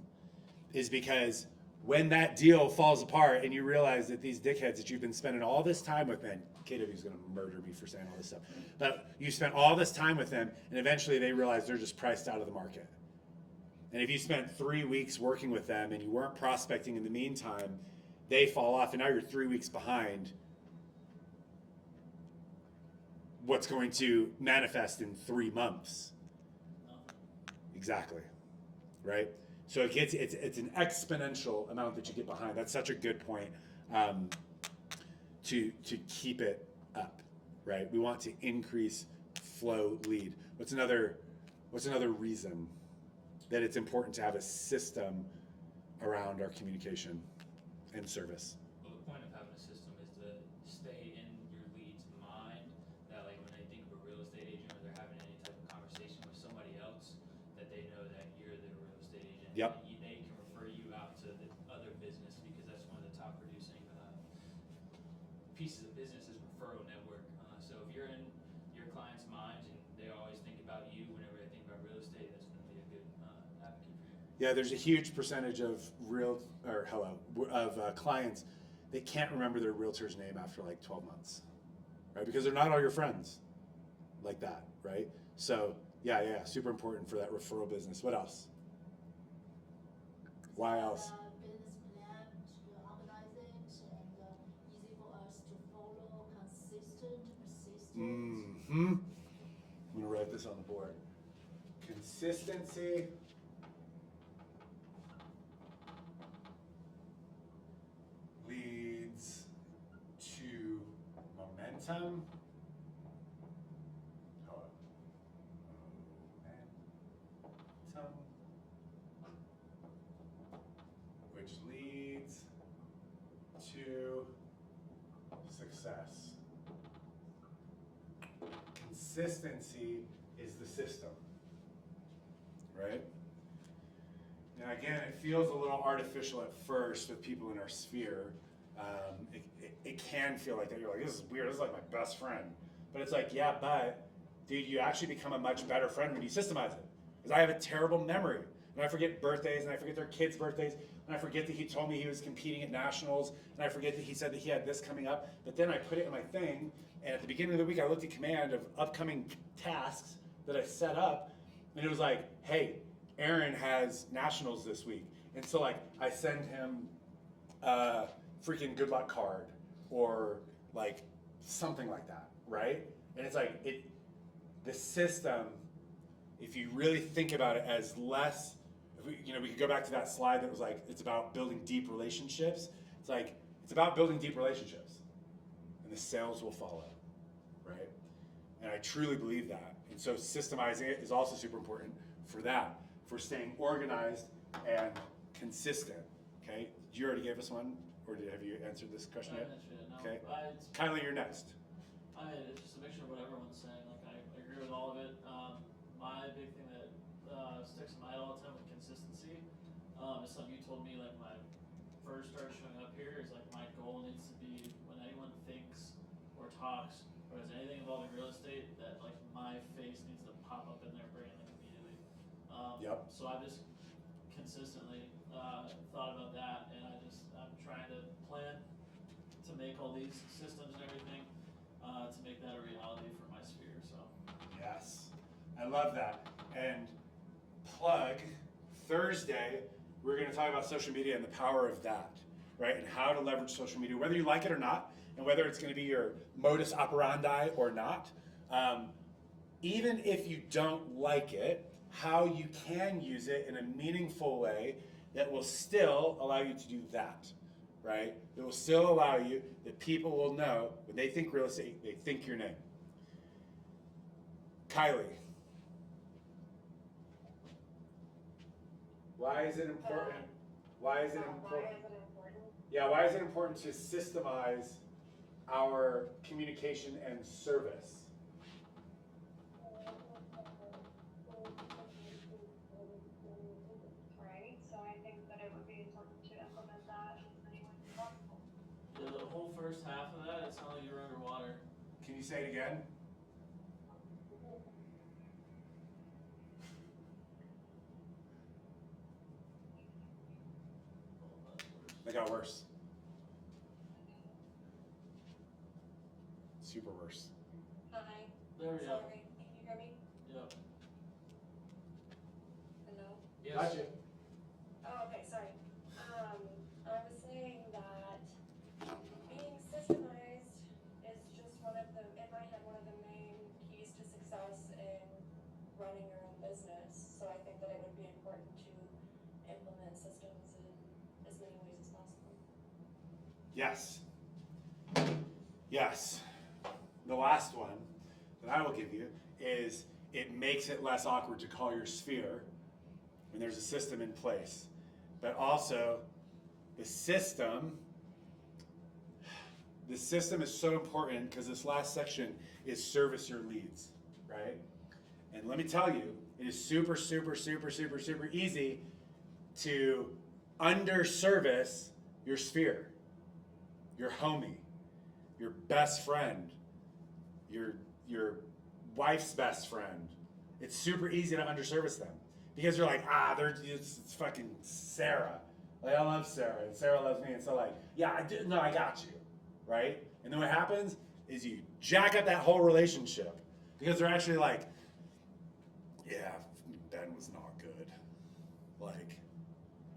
is because when that deal falls apart and you realize that these dickheads that you've been spending all this time with, man, KW's gonna murder me for saying all this stuff, but you spent all this time with them and eventually they realize they're just priced out of the market. And if you spent 3 weeks working with them and you weren't prospecting in the meantime, they fall off and now you're 3 weeks behind what's going to manifest in 3 months. Exactly, right? So it's an exponential amount that you get behind. That's such a good point to keep it up, right? We want to increase flow lead. What's another reason that it's important to have a system around our communication and service? Well, the point of having a system is to stay in your lead's mind, that like when they think of a real estate agent or they're having any type of conversation with somebody else, that they know that you're the real estate agent. Yep. And they can refer you out to the other business because that's one of the top producing pieces of business is referral network. So if you're in your client's minds and they always think about you whenever they think about real estate, that's going to be a good advocate for you. Yeah, there's a huge percentage of clients that can't remember their realtor's name after like 12 months, right? Because they're not all your friends like that, right? So yeah, super important for that referral business. What else? Why else? Business plan to organize it and easy for us to follow, consistent, persistent. Mm-hmm. I'm gonna write this on the board. Consistency. Leads to momentum. Momentum. Which leads to success. Consistency is the system, right? Now again, it feels a little artificial at first with people in our sphere. It can feel like that. You're like, this is weird. This is like my best friend. But it's like, yeah, but dude, you actually become a much better friend when you systemize it. Because I have a terrible memory. And I forget birthdays, and I forget their kids' birthdays, and I forget that he told me he was competing at nationals, and I forget that he said that he had this coming up. But then I put it in my thing, and at the beginning of the week, I looked at command of upcoming tasks that I set up, and it was like, hey, Aaron has nationals this week. And so like I send him a freaking good luck card or like something like that, right? And it's like the system, if you really think about it as less, we could go back to that slide that was like, it's about building deep relationships. It's like, it's about building deep relationships and the sales will follow, right? And I truly believe that. And so systemizing it is also super important for that, for staying organized and consistent, okay? Did you already give us one, or have you answered this question yet? No. Okay. Kylie, you're next. It's just a mixture of what everyone's saying. Like I agree with all of it. My big thing that sticks in my head all the time with consistency is something you told me like when I first started showing up here. Is like my goal needs to be when anyone thinks or talks or has anything involving real estate, that like my face needs to pop up in their brain like immediately. Yep. So I just consistently thought about that, and I'm trying to plan to make all these systems and everything, to make that a reality for my sphere, so. Yes, I love that. And plug, Thursday, we're going to talk about social media and the power of that, right? And how to leverage social media, whether you like it or not, and whether it's going to be your modus operandi or not. Even if you don't like it, how you can use it in a meaningful way that will still allow you to do that, right? It will still allow you that people will know when they think real estate, they think your name. Kylie, why is it important? Why is it important? Why is it important? Yeah, why is it important to systemize our communication and service? Right, so I think that it would be important to implement that in as many ways as possible. Yeah, the whole first half of that, it sounded like you were underwater. Can you say it again? That got worse. Super worse. Hi. There we go. Sorry, can you hear me? Yep. Hello? Gotcha. Oh, okay, sorry. I was saying that being systemized is just one of the, in my head, one of the main keys to success in running your own business. So I think that it would be important to implement systems in as many ways as possible. Yes. Yes. The last one that I will give you is it makes it less awkward to call your sphere when there's a system in place. But also, the system is so important because this last section is service your leads, right? And let me tell you, it is super, super, super, super, super easy to underservice your sphere, your homie, your best friend, your wife's best friend. It's super easy to underservice them because you're like, it's fucking Sarah. Like, I love Sarah, and Sarah loves me, and so like, yeah, I got you, right? And then what happens is you jack up that whole relationship because they're actually like, yeah, Ben was not good. Like,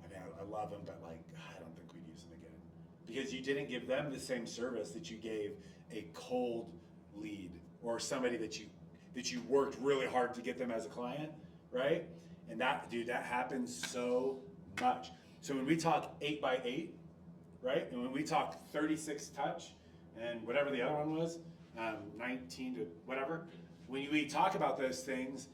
I mean, I love him, but like, I don't think we'd use him again because you didn't give them the same service that you gave a cold lead or somebody that you worked really hard to get them as a client, right? And that happens so much. So when we talk 8x8, right? And when we talk 36 touch and whatever the other one was, 19 to whatever, when we talk about those things,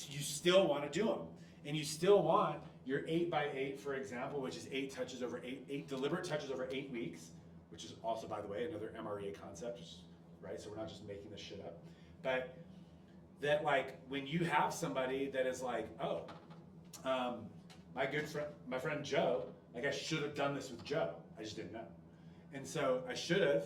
you still want to do them. And you still want your 8x8, for example, which is 8 touches over 8 deliberate touches over 8 weeks, which is also, by the way, another MREA concept, right? So we're not just making this shit up. But that, like, when you have somebody that is like, oh, my friend Joe, like, I should have done this with Joe. I just didn't know. And so I should have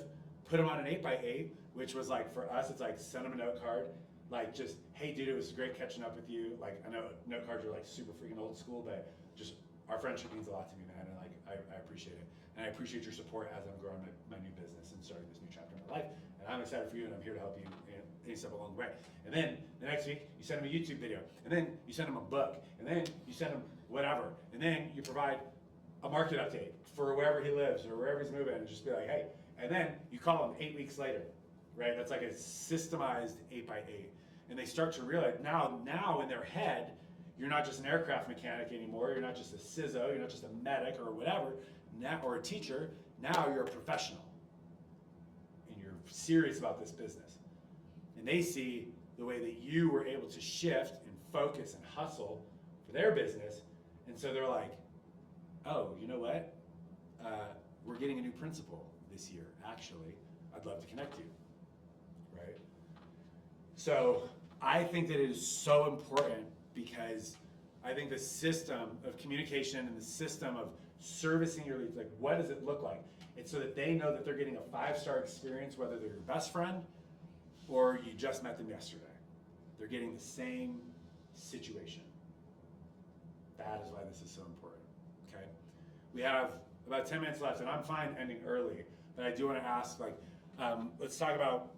put him on an 8x8, which was like, for us, it's like, send him a note card. Like, just, hey, dude, it was great catching up with you. Like, I know note cards are like super freaking old school, but just our friendship means a lot to me, man. And like, I appreciate it. And I appreciate your support as I'm growing my new business and starting this new chapter in my life. And I'm excited for you, and I'm here to help you in any step along the way. And then the next week, you send them a YouTube video. And then you send them a book. And then you send them whatever. And then you provide a market update for wherever he lives or wherever he's moving, and just be like, hey. And then you call him 8 weeks later, right? That's like a systemized 8x8. And they start to realize now in their head, you're not just an aircraft mechanic anymore. You're not just a CISO. You're not just a medic or whatever, or a teacher. Now you're a professional. And you're serious about this business. And they see the way that you were able to shift and focus and hustle for their business. And so they're like, oh, you know what? We're getting a new principal this year, actually. I'd love to connect you, right? So I think that it is so important because I think the system of communication and the system of servicing your leads, like, what does it look like? It's so that they know that they're getting a 5-star experience, whether they're your best friend or you just met them yesterday. They're getting the same situation. That is why this is so important, okay? We have about 10 minutes left, and I'm fine ending early, but I do want to ask, like, let's talk about,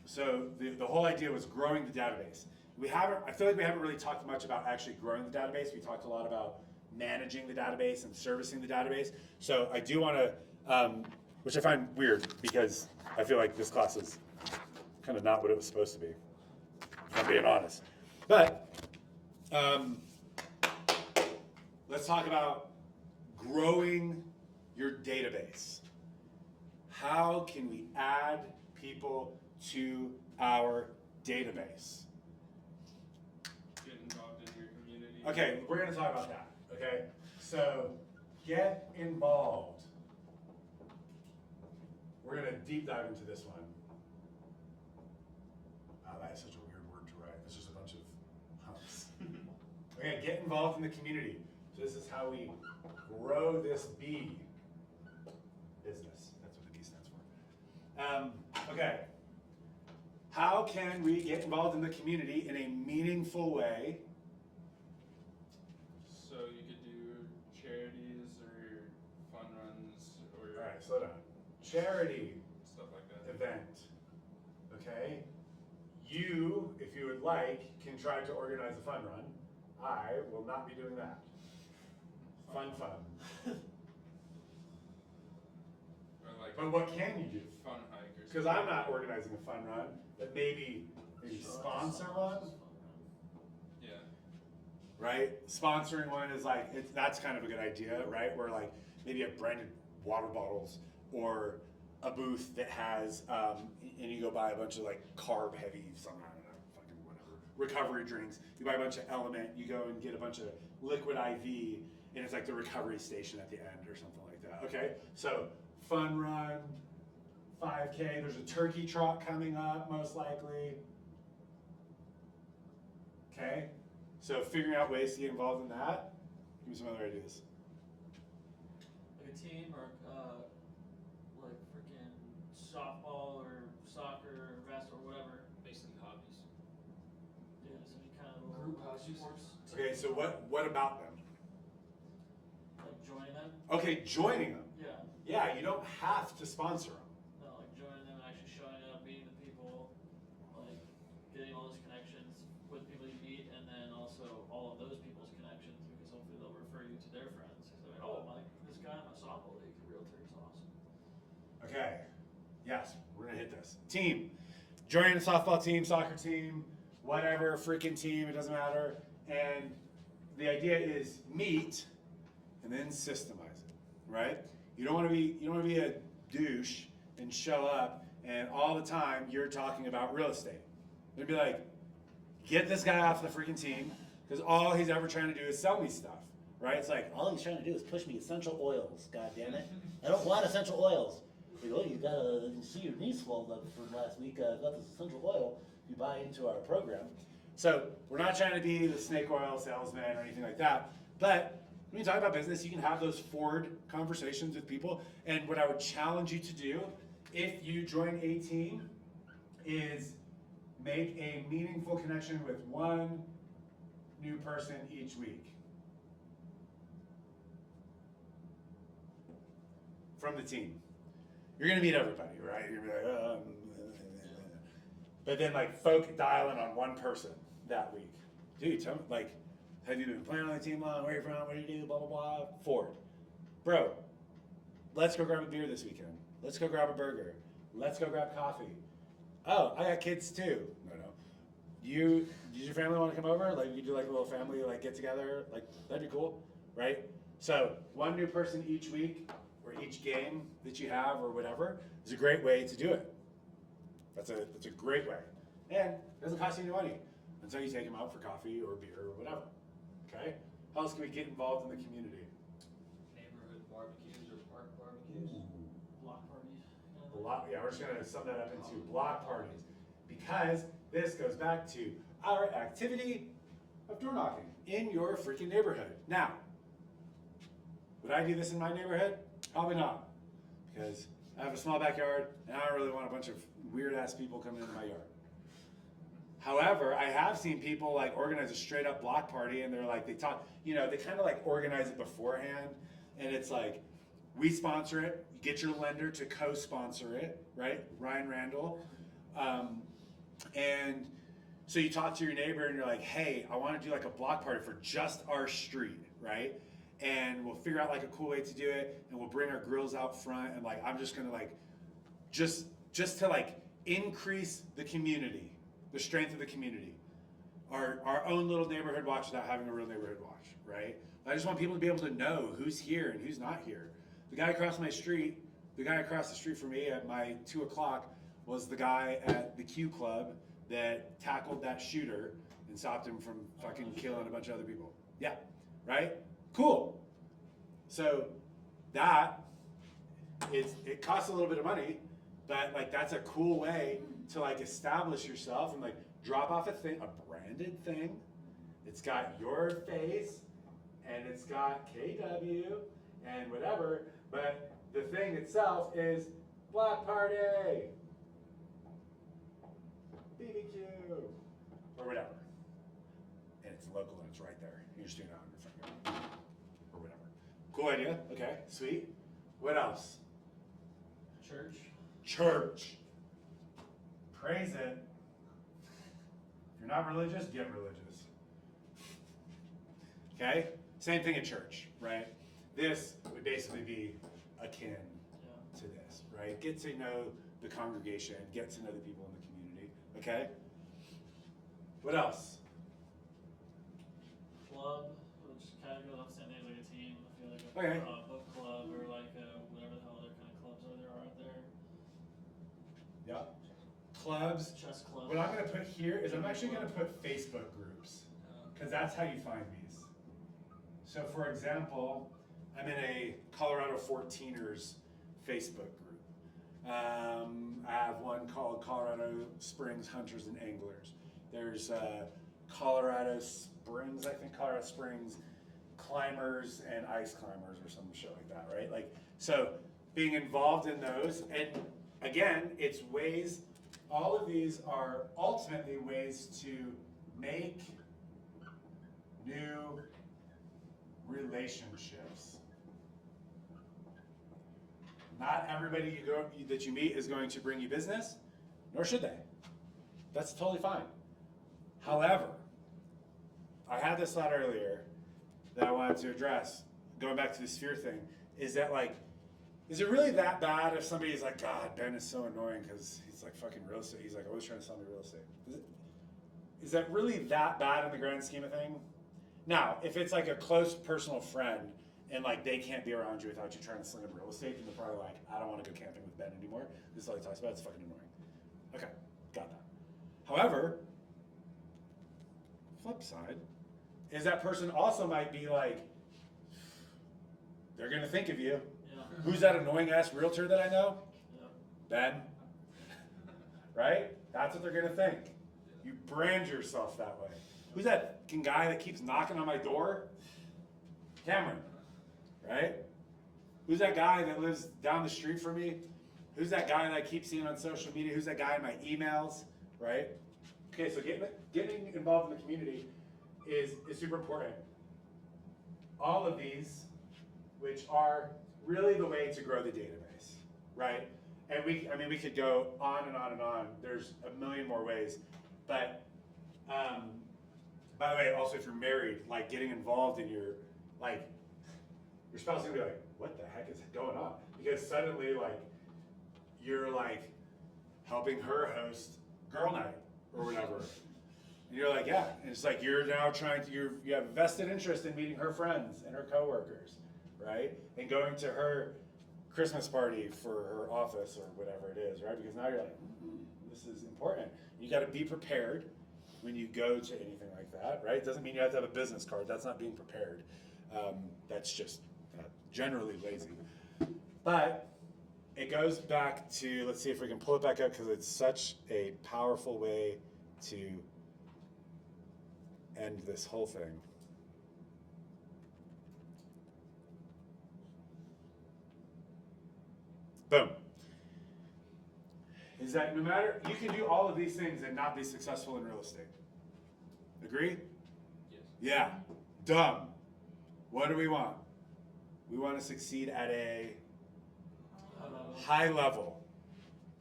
so the whole idea was growing the database. I feel like we haven't really talked much about actually growing the database. We talked a lot about managing the database and servicing the database. So I do want to, which I find weird because I feel like this class is kind of not what it was supposed to be, if I'm being honest. But let's talk about growing your database. How can we add people to our database? Get involved in your community. Okay, we're going to talk about that. Okay, so get involved. We're going to deep dive into this one. Oh, that is such a weird word to write. It's just a bunch of humps. Okay, get involved in the community. So this is how we grow this B business. That's what the B stands for. Okay. How can we get involved in the community in a meaningful way? So you could do charities or fun runs or All right, slow down. Charity stuff like that. event. Okay? You, if you would like, can try to organize a fun run. I will not be doing that. Fun. Or like But what can you do? fun hike or Because I'm not organizing a fun run, but maybe sponsor one, Yeah. right? Sponsoring one is like, that's kind of a good idea, right? Where like maybe you have branded water bottles or a booth that has, and you go buy a bunch of like carb heavy, something, I don't know, fucking whatever, recovery drinks. You buy a bunch of Element, you go and get a bunch of liquid IV, and it's like the recovery station at the end or something like that. Okay, so fun run, 5K. There's a turkey trot coming up, most likely. Okay, so figuring out ways to get involved in that. Give me some other ideas. Like a team or like freaking softball or soccer or basketball or whatever. Basically hobbies. Yeah, so any kind of Group little hobbies. sports. Okay, so what about them? Like joining them. Okay, joining them. Yeah. Yeah, you don't have to sponsor them. No, like joining them and actually showing up, meeting the people, like getting all those connections with people you meet, and then also all of those people's connections, because hopefully they'll refer you to their friends. So like, oh, this guy in my softball league, the realtor, is awesome. Okay, yes, we're gonna hit this. Team, join a softball team, soccer team, whatever freaking team, it doesn't matter. And the idea is meet and then systemize it, right? You don't want to be a douche and show up and all the time you're talking about real estate. You'd be like, get this guy off the freaking team because all he's ever trying to do is sell me stuff, right? It's like All he's trying to do is push me essential oils, god damn it. I don't want essential oils. Like, oh, you gotta see your niece swelled up from last week, got this essential oil. You buy into our program. So we're not trying to be the snake oil salesman or anything like that. But when you talk about business, you can have those forward conversations with people. And what I would challenge you to do if you join a team is make a meaningful connection with one new person each week from the team. You're gonna meet everybody, right? You're gonna be like, but then like dial in on one person that week. Dude, tell me, like, have you been playing on the team long? Where are you from? What do you do? Blah, blah, blah. Ford. Bro, let's go grab a beer this weekend. Let's go grab a burger. Let's go grab coffee. Oh, I got kids too. No. Does your family want to come over? Like, you do like a little family, like, get together? Like, that'd be cool, right? So, one new person each week or each game that you have or whatever is a great way to do it. That's a great way. And it doesn't cost you any money until you take them out for coffee or beer or whatever. Okay? How else can we get involved in the community? Neighborhood barbecues or park barbecues. Block parties. Yeah, we're just gonna sum that up into block parties. Because this goes back to our activity of door knocking in your freaking neighborhood. Now, would I do this in my neighborhood? Probably not. Because I have a small backyard and I don't really want a bunch of weird ass people coming into my yard. However, I have seen people like organize a straight up block party and they're like, they talk, you know, they kind of like organize it beforehand. And it's like, we sponsor it, you get your lender to co-sponsor it, right? Ryan Randall. And so you talk to your neighbor and you're like, hey, I want to do like a block party for just our street, right? And we'll figure out like a cool way to do it, and we'll bring our grills out front, and like I'm just gonna like just to like increase the community, the strength of the community. Our own little neighborhood watch without having a real neighborhood watch, right? I just want people to be able to know who's here and who's not here. The guy across the street from me at my 2 o'clock was the guy at the Q Club that tackled that shooter and stopped him from fucking killing a bunch of other people. Yeah, right? Cool. So that it costs a little bit of money, but like that's a cool way to like establish yourself and like drop off a branded thing. It's got your face and it's got KW and whatever, but the thing itself is block party, BBQ, or whatever. And it's local and it's right there. You're just doing it on your front yard or whatever. Cool idea. Okay, sweet. What else? Church. Praise it. If you're not religious, get religious. Okay? Same thing at church, right? This would basically be akin to this, right? Get to know the congregation, get to know the people in the community. Okay? What else? Club, which kind of goes off the same thing, like a team. I feel like Okay. a book club or like whatever the hell other kind of clubs there are out there. Yeah. Clubs. Chess club. What I'm going to put here is I'm actually going to put Facebook groups, because that's how you find these. So for example, I'm in a Colorado 14ers Facebook group. I have one called Colorado Springs Hunters and Anglers. There's Colorado Springs Climbers and Ice Climbers or some shit like that, right? Like, so being involved in those, and again, it's ways, all of these are ultimately ways to make new relationships. Not everybody that you meet is going to bring you business, nor should they. That's totally fine. However, I had this thought earlier that I wanted to address, going back to the sphere thing, is that like, is it really that bad if somebody's like, God, Ben is so annoying because he's like fucking real estate. He's like always trying to sell me real estate. Is that really that bad in the grand scheme of thing? Now, if it's like a close personal friend and like they can't be around you without you trying to sell them real estate, then they're probably like, I don't want to go camping with Ben anymore. This is all he talks about. It's fucking annoying. Okay, got that. However, flip side is that person also might be like, they're gonna think of you. Yeah. Who's that annoying ass realtor that I know? Yeah. Ben. Right? That's what they're gonna think. You brand yourself that way. Who's that guy that keeps knocking on my door? Cameron. Right? Who's that guy that lives down the street from me? Who's that guy that I keep seeing on social media? Who's that guy in my emails? Right? Okay, so getting involved in the community is super important. All of these, which are really the way to grow the database, right? And we could go on and on and on. There's a million more ways. But by the way, also if you're married, like getting involved in your spouse is gonna be like, what the heck is going on? Because suddenly like you're like helping her host girl night or whatever. And you're like, yeah. And it's like you're now you have vested interest in meeting her friends and her coworkers, right? And going to her Christmas party for her office or whatever it is, right? Because now you're like, this is important. You got to be prepared when you go to anything like that, right? It doesn't mean you have to have a business card. That's not being prepared. That's just generally lazy. But it goes back to, let's see if we can pull it back up because it's such a powerful way to end this whole thing. Boom. is that no matter, you can do all of these things and not be successful in real estate. Agree? Yes. Yeah. Dumb. What do we want? We want to succeed at a high level.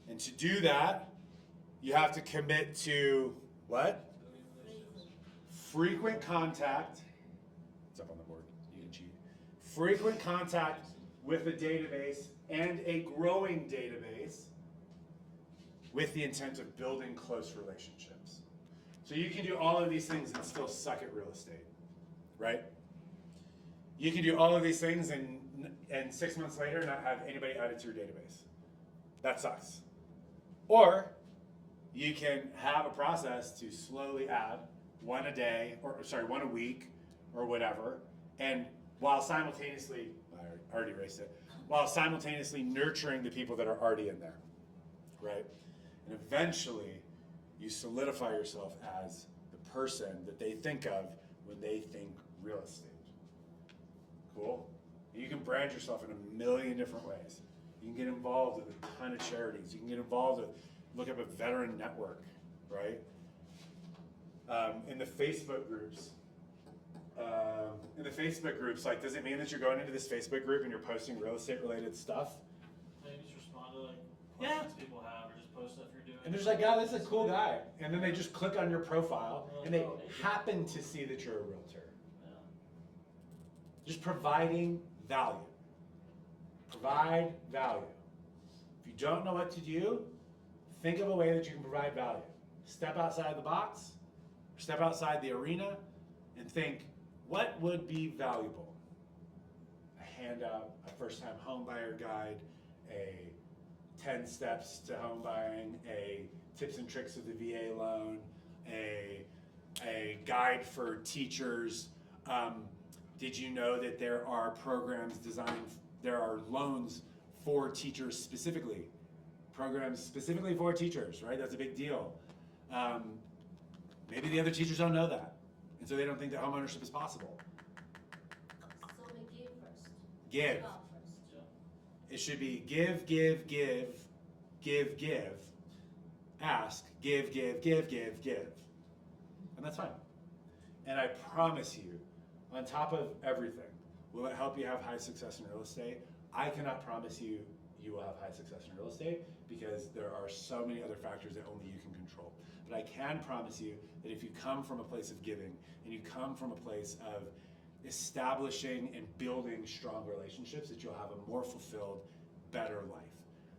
And to do that, you have to commit to what? Frequent contact. It's up on the board. You can cheat. Frequent contact with a database and a growing database with the intent of building close relationships. So you can do all of these things and still suck at real estate, right? You can do all of these things and 6 months later not have anybody added to your database. That sucks. Or you can have a process to slowly add one a day, or sorry, one a week, or whatever, and while simultaneously, I already erased it, while simultaneously nurturing the people that are already in there, right? And eventually, you solidify yourself as the person that they think of when they think real estate. Cool? You can brand yourself in a million different ways. You can get involved with a ton of charities. You can get involved with, look up a veteran network, right? In the Facebook groups, like, does it mean that you're going into this Facebook group and you're posting real estate related stuff? Maybe just respond to like Yeah. questions people have, or just post stuff you're doing. And there's like, oh, this is a cool guy. And then they just click on your profile and they happen to see that you're a realtor. Yeah. Just providing value. Provide value. If you don't know what to do, think of a way that you can provide value. Step outside the box, step outside the arena, and think, what would be valuable? A handout, a first-time home buyer guide, a 10 steps to home buying, a tips and tricks of the VA loan, a guide for teachers. Did you know that there are programs designed, there are loans for teachers specifically? Programs specifically for teachers, right? That's a big deal. Maybe the other teachers don't know that. And so they don't think that homeownership is possible. So we give first. Give. Out first. Yeah. It should be give, give, give, give, give. Ask, give, give, give, give, give. And that's fine. And I promise you, on top of everything, will it help you have high success in real estate? I cannot promise you you will have high success in real estate because there are so many other factors that only you can control. But I can promise you that if you come from a place of giving and you come from a place of establishing and building strong relationships, that you'll have a more fulfilled, better life.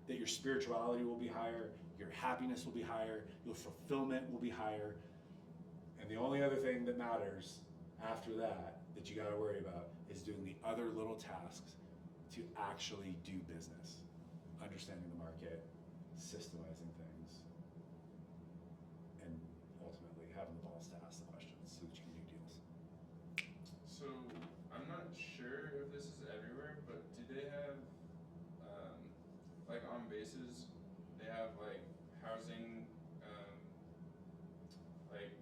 That your spirituality will be higher, your happiness will be higher, your fulfillment will be higher. And the only other thing that matters after that you gotta worry about is doing the other little tasks to actually do business. Understanding the market, systemizing things, and ultimately having the balls to ask the questions so that you can do deals. So I'm not sure if this is everywhere, but do they have, like on bases, they have like housing, like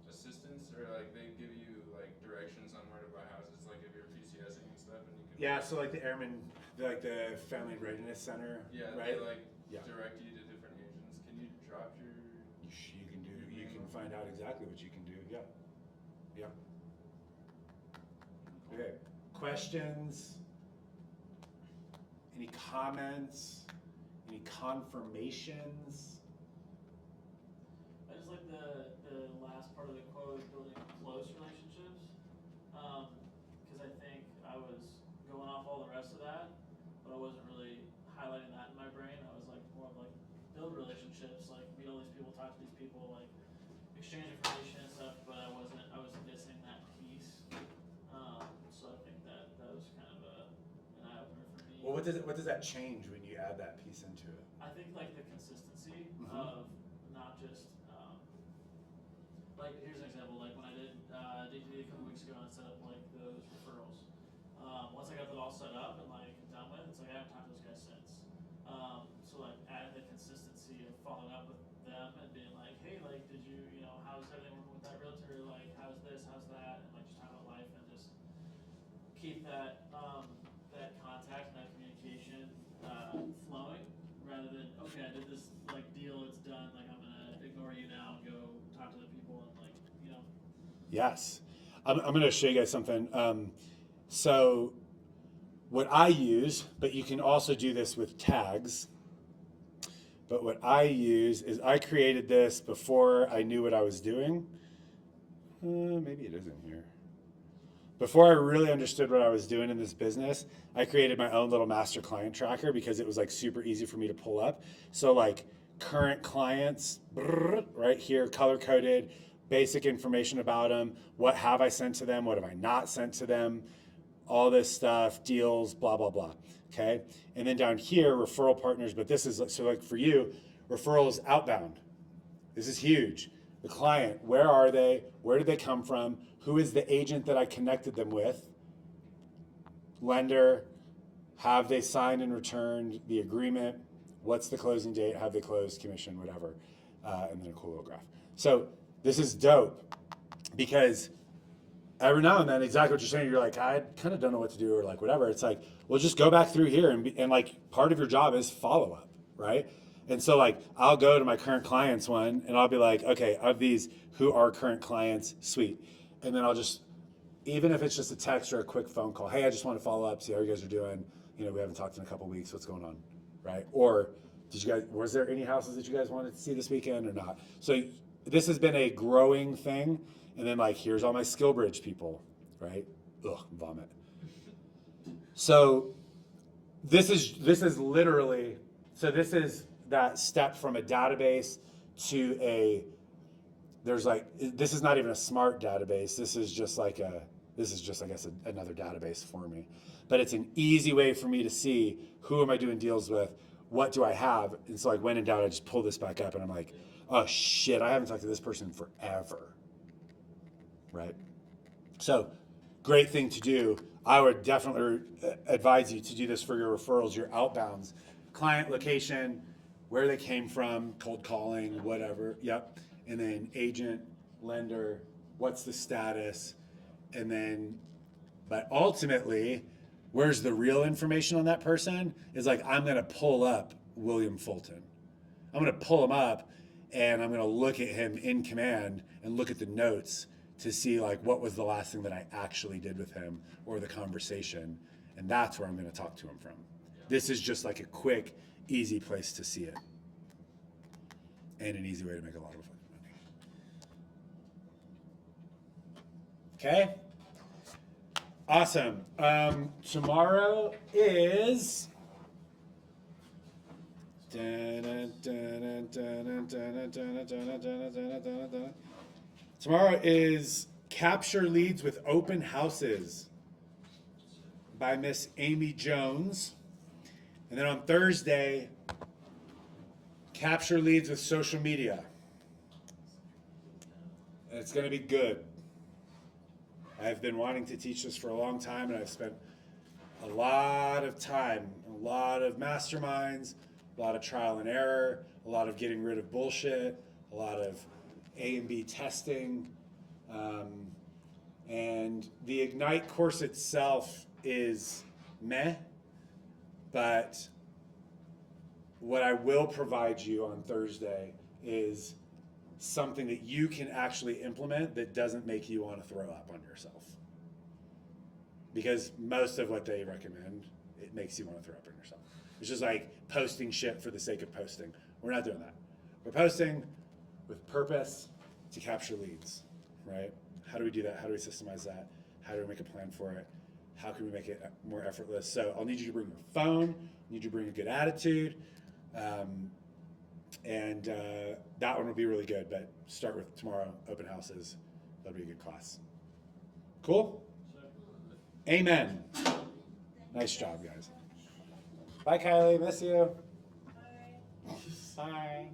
assistance, or like they give you like directions on where to buy houses, like if you're PCSing and stuff, and you can. Yeah, so like the Airman, like the Family Readiness Center, Yeah, right? they like Yeah. direct you to different agents. Can you drop your? You can find out exactly what you can do. Yeah. Yeah. Okay. Questions? Any comments? Any confirmations? I just like the last part of the quote, building close relationships, because I think I was going off all the rest of that, but I wasn't really highlighting that in my brain. I was like more of like build relationships, like meet all these people, talk to these people, like exchange information and stuff, but I was missing that piece. So I think that was kind of an eye opener for me. Well, what does that change when you add that piece into it? I think like the consistency Mhm. of not just like here's an example, like when I did DTD a couple weeks ago and I set up like those referrals. Once I got that all set up and like done with, it's like I haven't talked to those guys since. So like adding the consistency of following up with them and being like, hey, like did you how's everything working with that realtor? Like how's this, how's that, and like just talk about life and just keep that that contact and that communication flowing rather than Yes. I'm going to show you guys something. So what I use, but you can also do this with tags. But what I use is I created this before I knew what I was doing. Maybe it isn't here. Before I really understood what I was doing in this business, I created my own little master client tracker because it was like super easy for me to pull up. So like current clients, right here, color coded, basic information about them. What have I sent to them? What have I not sent to them? All this stuff, deals, blah, blah, blah. Okay. And then down here, referral partners. But this is, so like for you, referrals outbound. This is huge. The client, where are they? Where did they come from? Who is the agent that I connected them with? Lender, have they signed and returned the agreement? What's the closing date? Have they closed, commission, whatever? And then a cool little graph. So this is dope because every now and then, exactly what you're saying, you're like, I kind of don't know what to do or like whatever. It's like, well, just go back through here and like part of your job is follow up, right? And so like, I'll go to my current clients one and I'll be like, okay, of these, who are current clients? Sweet. And then I'll just, even if it's just a text or a quick phone call, hey, I just want to follow up, see how you guys are doing. You know, we haven't talked in a couple of weeks. What's going on, right? Or did you guys, was there any houses that you guys wanted to see this weekend or not? So this has been a growing thing. And then like, here's all my SkillBridge people, right? Ugh, vomit. So this is literally, so this is that step from a database to a, there's like, this is not even a smart database. This is just like a, this is just, I guess, another database for me. But it's an easy way for me to see who am I doing deals with, what do I have? And so like when in doubt, I just pull this back up and I'm like, oh shit, I haven't talked to this person in forever, right? So great thing to do. I would definitely advise you to do this for your referrals, your outbounds, client location, where they came from, cold calling, whatever. Yep. And then agent, lender, what's the status? And then, but ultimately, where's the real information on that person? Is like, I'm going to pull up William Fulton. I'm going to pull him up and I'm going to look at him in command and look at the notes to see like what was the last thing that I actually did with him or the conversation. And that's where I'm going to talk to him from. This is just like a quick, easy place to see it. And an easy way to make a lot of money. Okay? Awesome. Tomorrow is Capture Leads with Open Houses by Miss Amy Jones. And then on Thursday, Capture Leads with Social Media. And it's going to be good. I've been wanting to teach this for a long time, and I've spent a lot of time, a lot of masterminds, a lot of trial and error, a lot of getting rid of bullshit, a lot of A and B testing. And the Ignite course itself is meh, but what I will provide you on Thursday is something that you can actually implement that doesn't make you want to throw up on yourself. Because most of what they recommend, it makes you want to throw up on yourself. It's just like posting shit for the sake of posting. We're not doing that. We're posting with purpose to capture leads, right? How do we do that? How do we systemize that? How do we make a plan for it? How can we make it more effortless? So I'll need you to bring your phone, I need you to bring a good attitude, and that one will be really good, but start with tomorrow, open houses. That'll be a good class. Cool? Amen. Nice job, guys. Bye, Kylie. Miss you. Bye. Bye.